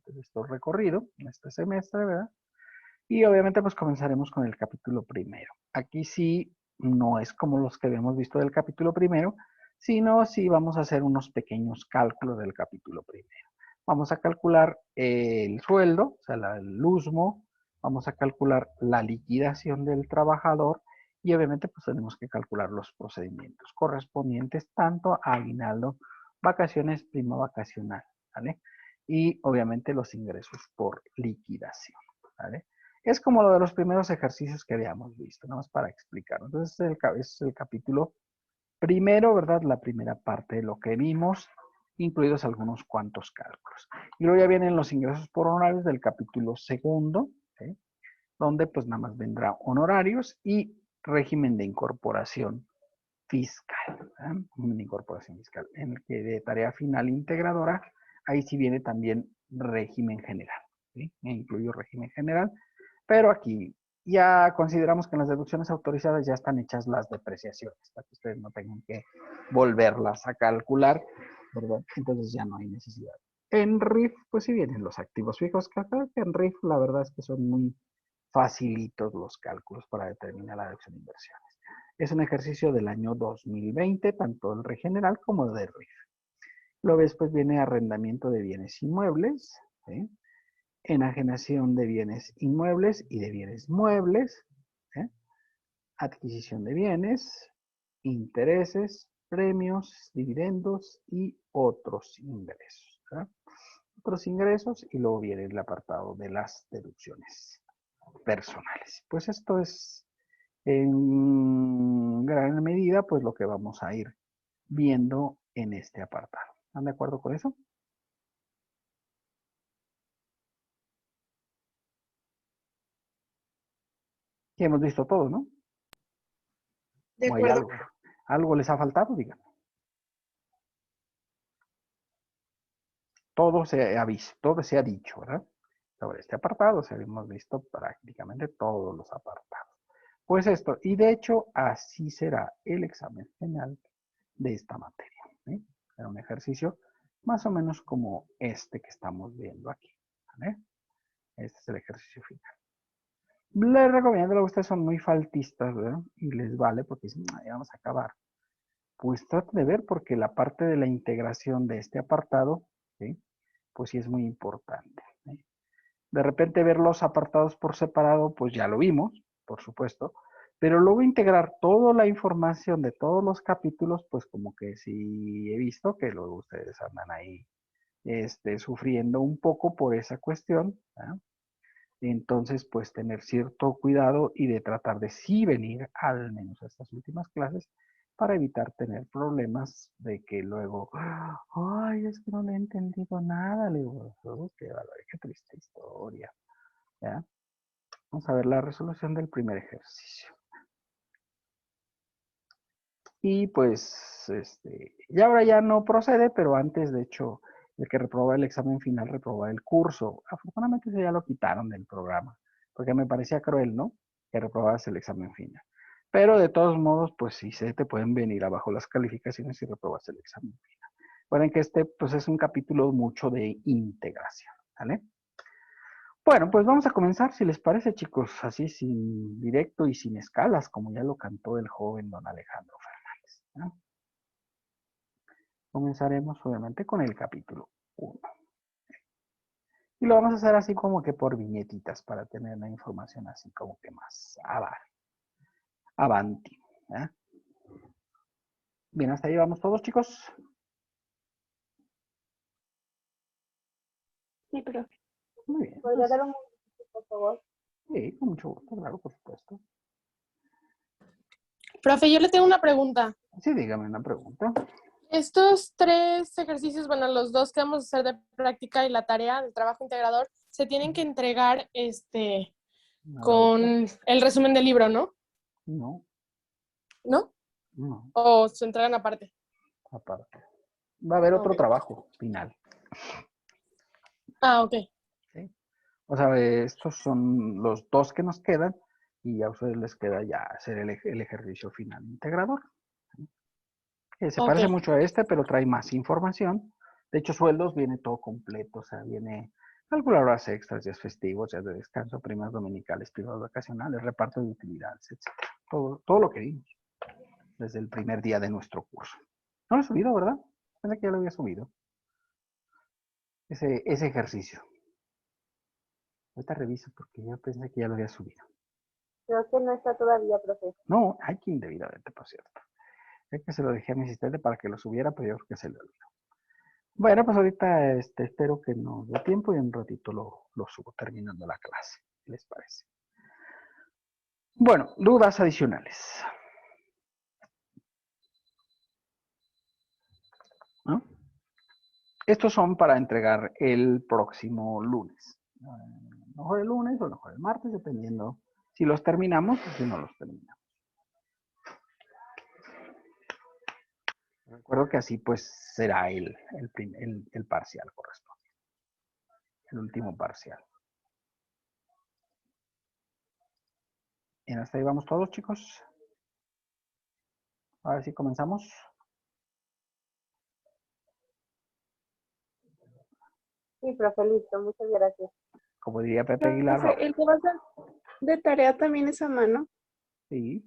Nuestro recorrido, este semestre, ¿verdad? Y obviamente pues comenzaremos con el capítulo primero. Aquí sí no es como los que habíamos visto del capítulo primero, sino sí vamos a hacer unos pequeños cálculos del capítulo primero. Vamos a calcular el sueldo, o sea, el USMO, vamos a calcular la liquidación del trabajador y obviamente pues tenemos que calcular los procedimientos correspondientes tanto a aguinaldo, vacaciones, prima vacacional, ¿vale? Y obviamente los ingresos por liquidación, ¿vale? Es como lo de los primeros ejercicios que habíamos visto, nada más para explicar. Entonces, es el capítulo primero, ¿verdad? La primera parte de lo que vimos, incluidos algunos cuantos cálculos. Y luego ya vienen los ingresos por honorarios del capítulo segundo, ¿sí? Donde pues nada más vendrá honorarios y régimen de incorporación fiscal, ¿verdad? Régimen de incorporación fiscal. En el que de tarea final integradora, ahí sí viene también régimen general, ¿sí? Incluyo régimen general, pero aquí ya consideramos que en las deducciones autorizadas ya están hechas las depreciaciones, para que ustedes no tengan que volverlas a calcular, ¿verdad? Entonces ya no hay necesidad. En RIF, pues sí vienen los activos fijos, que en RIF la verdad es que son muy facilitos los cálculos para determinar la deducción de inversiones. Es un ejercicio del año 2020, tanto el general como del RIF. Luego después viene arrendamiento de bienes inmuebles, ¿sí? Enajenación de bienes inmuebles y de bienes muebles, ¿sí? Adquisición de bienes, intereses, premios, dividendos y otros ingresos, ¿sí? Otros ingresos, y luego viene el apartado de las deducciones personales. Pues esto es en gran medida pues lo que vamos a ir viendo en este apartado. ¿Están de acuerdo con eso? Y hemos visto todo, ¿no? De ¿O hay acuerdo. algo les ha faltado? Díganme. Todo se ha visto, todo se ha dicho, ¿verdad? Sobre este apartado hemos visto prácticamente todos los apartados. Pues esto, y de hecho así será el examen final de esta materia, ¿sí? Será un ejercicio más o menos como este que estamos viendo aquí, ¿vale? Este es el ejercicio final. Les recomiendo, ustedes son muy faltistas, ¿verdad? Y les vale porque dicen, ya vamos a acabar. Pues traten de ver porque la parte de la integración de este apartado, ¿sí? Pues sí es muy importante, ¿sí? De repente ver los apartados por separado, pues ya lo vimos, por supuesto, pero luego integrar toda la información de todos los capítulos, pues como que sí he visto que luego ustedes andan ahí sufriendo un poco por esa cuestión, ¿no? Entonces, pues tener cierto cuidado y de tratar de sí venir al menos a estas últimas clases para evitar tener problemas de que luego, ay, es que no le he entendido nada, le digo, "Oh, qué barbaridad, qué triste historia, ¿ya?". Vamos a ver la resolución del primer ejercicio. Y pues, ya ahora ya no procede, pero antes, de hecho, el que reproba el examen final reproba el curso. Afortunadamente eso ya lo quitaron del programa, porque me parecía cruel, ¿no? Que reprobabas el examen final. Pero de todos modos, pues sí se te pueden venir abajo las calificaciones si reprobas el examen final. Recuerden que pues es un capítulo mucho de integración, ¿vale? Bueno, pues vamos a comenzar, si les parece, chicos, así sin directo y sin escalas, como ya lo cantó el joven don Alejandro Fernández, ¿no? Comenzaremos obviamente con el capítulo 1. Y lo vamos a hacer así como que por viñetitas para tener la información así como que más avanti, ¿eh? Bien, hasta ahí vamos todos, chicos. Sí, pero Muy bien. ¿podría dar un momentito, por favor? Sí, con mucho gusto, claro, por supuesto. Profe, yo le tengo una pregunta. Sí, dígame una pregunta. Estos 3 ejercicios, bueno, los 2 que vamos a hacer de práctica y la tarea del trabajo integrador, se tienen que entregar con el resumen del libro, ¿no? No, ¿No? no, ¿O se entregan aparte? aparte. Va a haber otro Ok. trabajo final. Ah, ok. ¿Sí? O sea, estos son los 2 que nos quedan y a ustedes les queda ya hacer el ejercicio final integrador. Se parece Ok. mucho a este, pero trae más información. De hecho, sueldos viene todo completo, o sea, viene calcular horas extras, días festivos, días de descanso, primas dominicales, primas vacacionales, reparto de utilidades, etc. Todo lo que vimos desde el primer día de nuestro curso. No lo he subido, ¿verdad? Pensé que ya lo había subido. Ese ejercicio. Ahorita reviso porque yo pensé que ya lo había subido. Creo que no está todavía, profe. No, hay que indebidamente, por cierto. Es que se lo dejé a mi asistente para que lo subiera, pero yo creo que se le olvidó. Bueno, pues ahorita espero que nos dé tiempo y en un ratito lo subo terminando la clase. ¿Qué les parece? Bueno, dudas adicionales, ¿no? Estos son para entregar el próximo lunes. A lo mejor el lunes o a lo mejor el martes, dependiendo si los terminamos o si no los terminamos. Recuerdo que así pues será el parcial correspondiente. El último parcial. Bien, hasta ahí vamos todos, chicos. Ahora sí comenzamos. Sí, profe, listo. Muchas gracias. Como diría Pepe Aguilar. Profe, ¿el que va a ser de tarea también es a mano? Sí.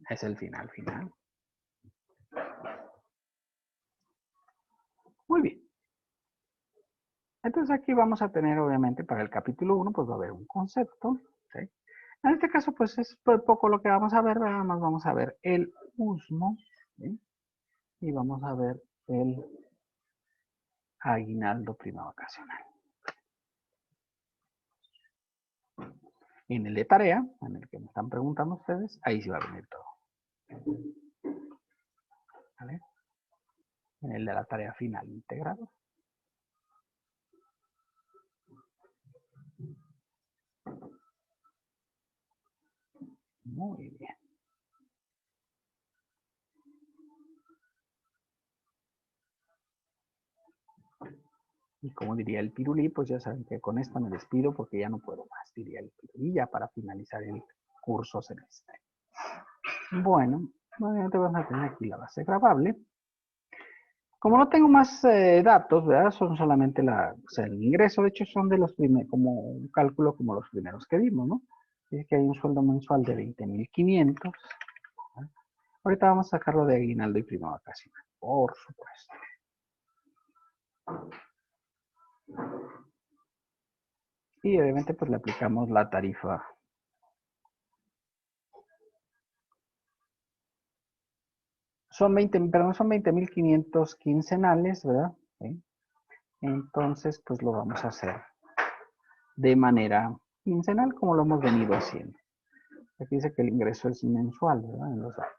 Es el final final. Muy bien. Entonces aquí vamos a tener, obviamente, para el capítulo 1, pues va a haber un concepto. ¿Sí? En este caso, pues es poco lo que vamos a ver, nada más vamos a ver el usmo, ¿sí? Y vamos a ver el aguinaldo prima vacacional. En el de tarea, en el que me están preguntando ustedes, ahí sí va a venir todo. ¿Vale? En el de la tarea final integrado. Muy bien. Y como diría el pirulí, pues ya saben que con esta me despido porque ya no puedo más, diría el pirulí, ya para finalizar el curso semestre. Bueno, obviamente vamos a tener aquí la base grabable. Como no tengo más datos, ¿verdad? Son solamente el ingreso, de hecho son de los primeros, como un cálculo como los primeros que vimos, ¿no? Dice que hay un sueldo mensual de 20,500. Ahorita vamos a sacarlo de aguinaldo y prima vacacional, por supuesto. Y obviamente pues le aplicamos la tarifa. Son 20,500 quincenales, ¿verdad? ¿Sí? Entonces pues lo vamos a hacer de manera quincenal como lo hemos venido haciendo. Aquí dice que el ingreso es mensual, ¿verdad? En los datos.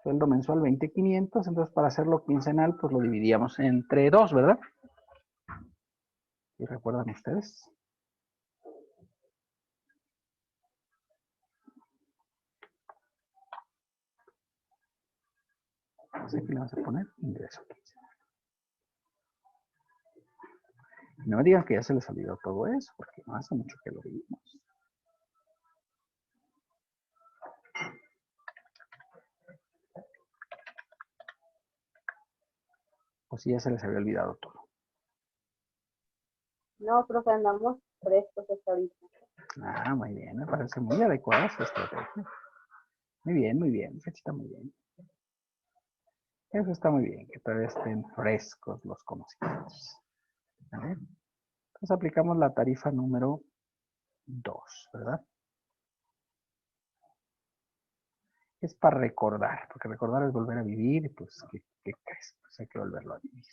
Sueldo mensual 20,500, entonces para hacerlo quincenal pues lo dividíamos entre 2, ¿verdad? ¿Y recuerdan ustedes? Así que le vamos a poner ingreso quincenal. No me digan que ya se les olvidó todo eso, porque no hace mucho que lo vimos. O si ya se les había olvidado todo. No, profe, andamos frescos hasta ahorita. Ah, muy bien, me parece muy adecuada esta estrategia. Muy bien, Fechita, muy bien. Eso está muy bien, que todavía estén frescos los conocimientos. ¿Vale? Entonces aplicamos la tarifa número 2, ¿verdad? Es para recordar, porque recordar es volver a vivir, y pues, ¿qué crees? Pues hay que volverlo a vivir.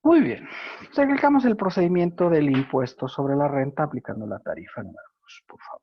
Muy bien. Entonces aplicamos el procedimiento del impuesto sobre la renta aplicando la tarifa número 2, por favor.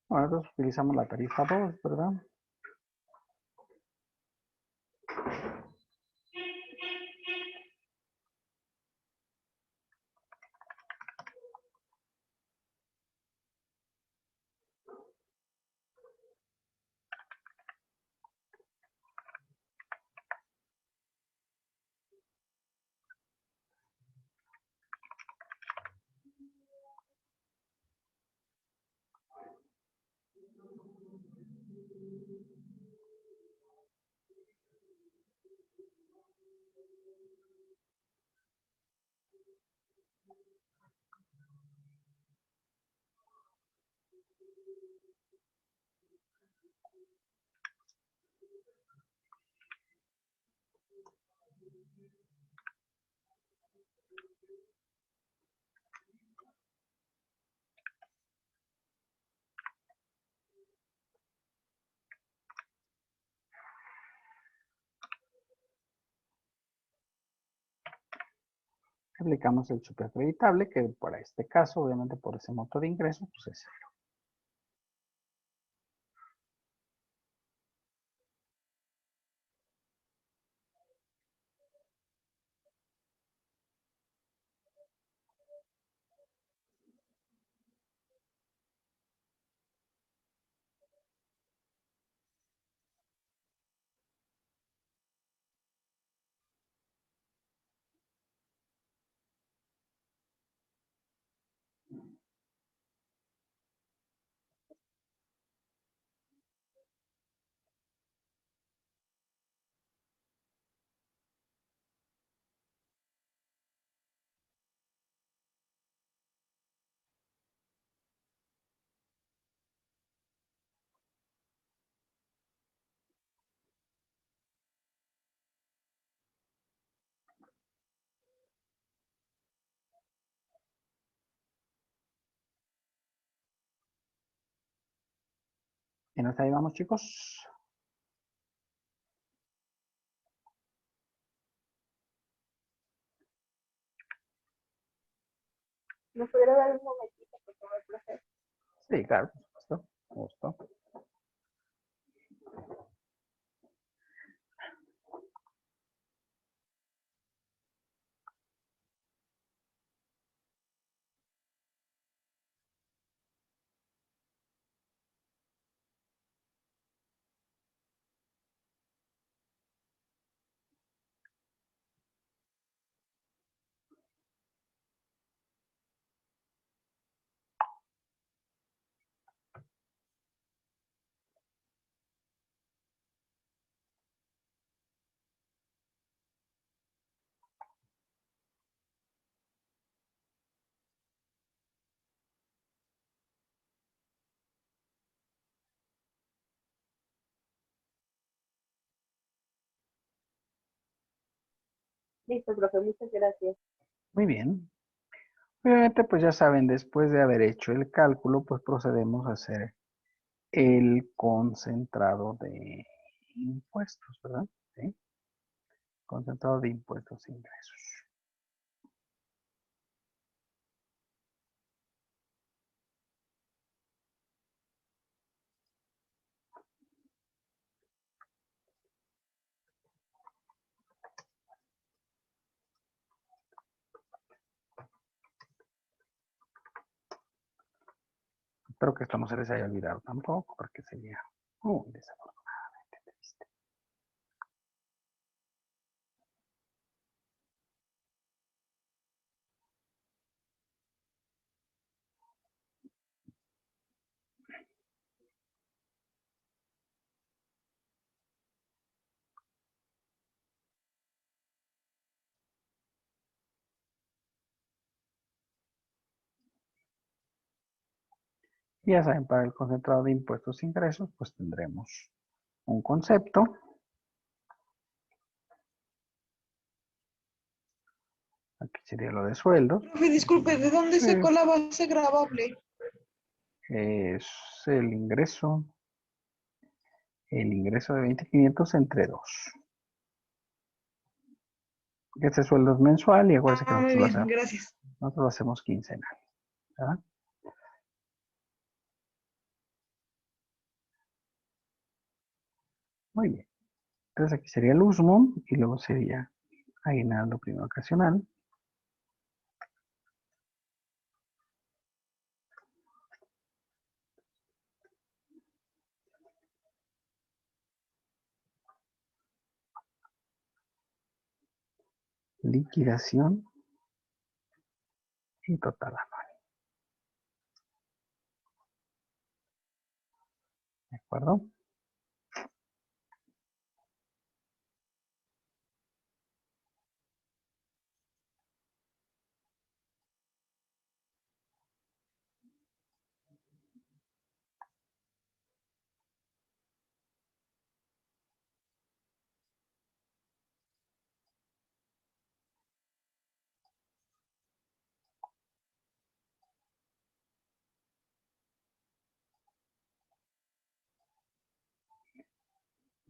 Bueno, entonces utilizamos la tarifa 2, ¿verdad? Aplicamos el superacreditable, que para este caso, obviamente por ese monto de ingreso, pues es cero. ¿Y hasta ahí vamos, chicos? ¿Nos pudiera dar un momentito, por favor, profe? Sí, claro, por supuesto. Justo. Listo, profe, muchas gracias. Muy bien. Obviamente, pues ya saben, después de haber hecho el cálculo, pues procedemos a hacer el concentrado de impuestos, ¿verdad? ¿Sí? Concentrado de impuestos e ingresos. Espero que esto no se les haya olvidado tampoco, porque sería muy desafortunadamente triste. Y ya saben, para el concentrado de impuestos e ingresos, pues tendremos un concepto. Aquí sería lo de sueldos. Profe, disculpe, ¿de dónde Sí. sacó la base grabable? Es el ingreso de 20,500 entre 2. Este sueldo es mensual y acuérdense que Muy bien, gracias. nosotros lo hacemos quincenal, ¿verdad? Muy bien. Entonces aquí sería el USMO y luego sería aguinaldo prima ocasional. Liquidación y total anual. ¿De acuerdo?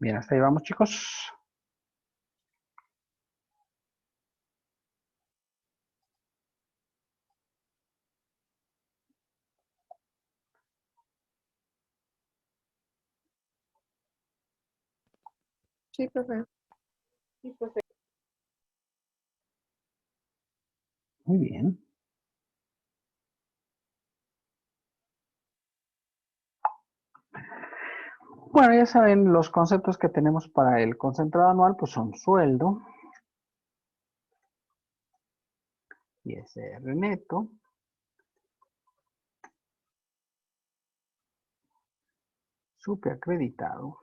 Bien, hasta ahí vamos, chicos. Sí, profe. Sí, profe. Muy bien. Bueno, ya saben, los conceptos que tenemos para el concentrado anual, pues son sueldo, ISR neto, superacreditado,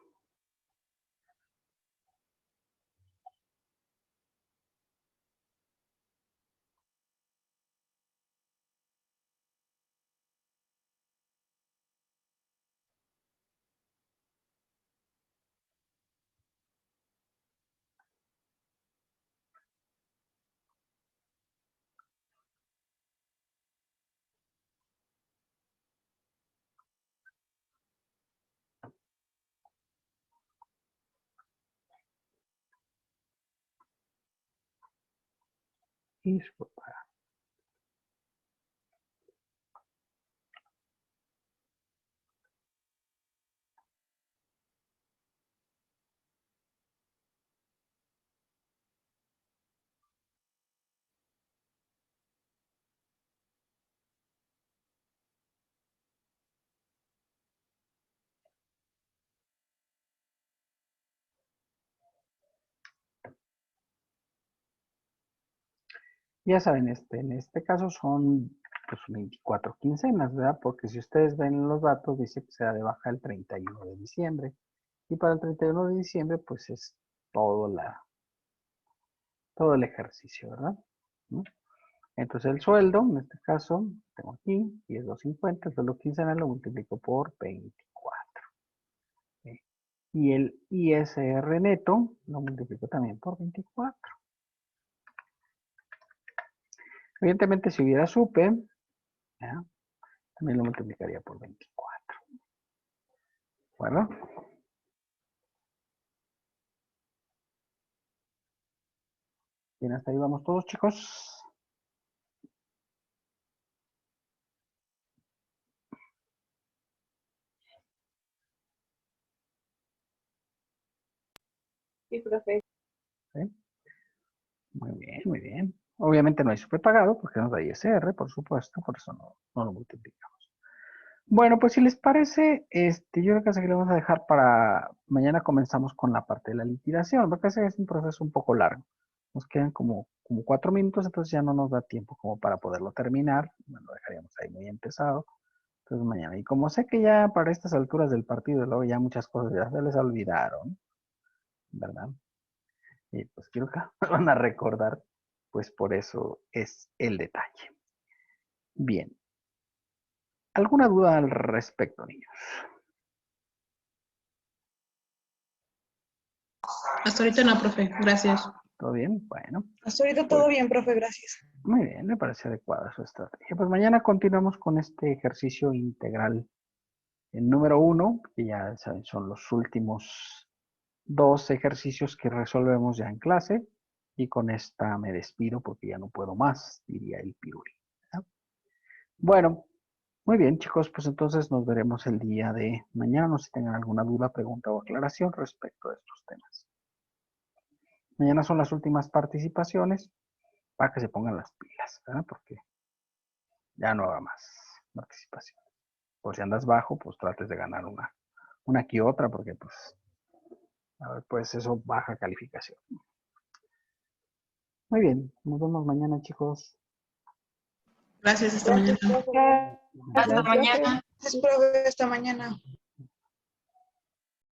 y superpagado. Ya saben, en este caso son pues 24 quincenas, ¿verdad? Porque si ustedes ven los datos, dice que se da de baja el 31 de diciembre. Y para el 31 de diciembre, pues es todo el ejercicio, ¿verdad? ¿No? Entonces el sueldo, en este caso, tengo aquí, y es 250, el sueldo quincenal lo multiplico por 24. ¿Sí? Y el ISR neto lo multiplico también por 24. Evidentemente, si hubiera SUPE, ¿ya? También lo multiplicaría por 24. Bueno. Bien, hasta ahí vamos todos, chicos. Sí, profe. ¿Sí? Muy bien, muy bien. Obviamente no hay superpagado porque nos da ISR, por supuesto, por eso no lo multiplicamos. Bueno, pues si les parece, yo creo que así que lo vamos a dejar para mañana comenzamos con la parte de la liquidación, porque ese es un proceso un poco largo. Nos quedan como 4 minutos, entonces ya no nos da tiempo como para poderlo terminar. Bueno, lo dejaríamos ahí muy empezado. Entonces mañana. Y como sé que ya para estas alturas del partido, luego ya muchas cosas ya se les olvidaron, ¿verdad? Y pues quiero que me van a recordar, pues por eso es el detalle. Bien. ¿Alguna duda al respecto, niños? Hasta ahorita no, profe. Gracias. ¿Todo bien? Bueno. Hasta ahorita todo bien, profe. Gracias. Muy bien, me parece adecuada su estrategia. Pues mañana continuamos con este ejercicio integral. El número 1, que ya saben, son los últimos 2 ejercicios que resolvemos ya en clase. Y con esta me despido porque ya no puedo más, diría el pirulí. ¿Ya? Bueno, muy bien, chicos, pues entonces nos veremos el día de mañana. No sé si tengan alguna duda, pregunta o aclaración respecto a estos temas. Mañana son las últimas participaciones para que se pongan las pilas, ¿verdad? Porque ya no habrá más participación. Por si andas bajo, pues trates de ganar una que otra, porque pues, a ver, pues eso baja calificación. Muy bien, nos vemos mañana, chicos. Gracias, hasta mañana. Gracias, profe. Hasta Gracias, profe. mañana. Gracias, profe. Hasta mañana.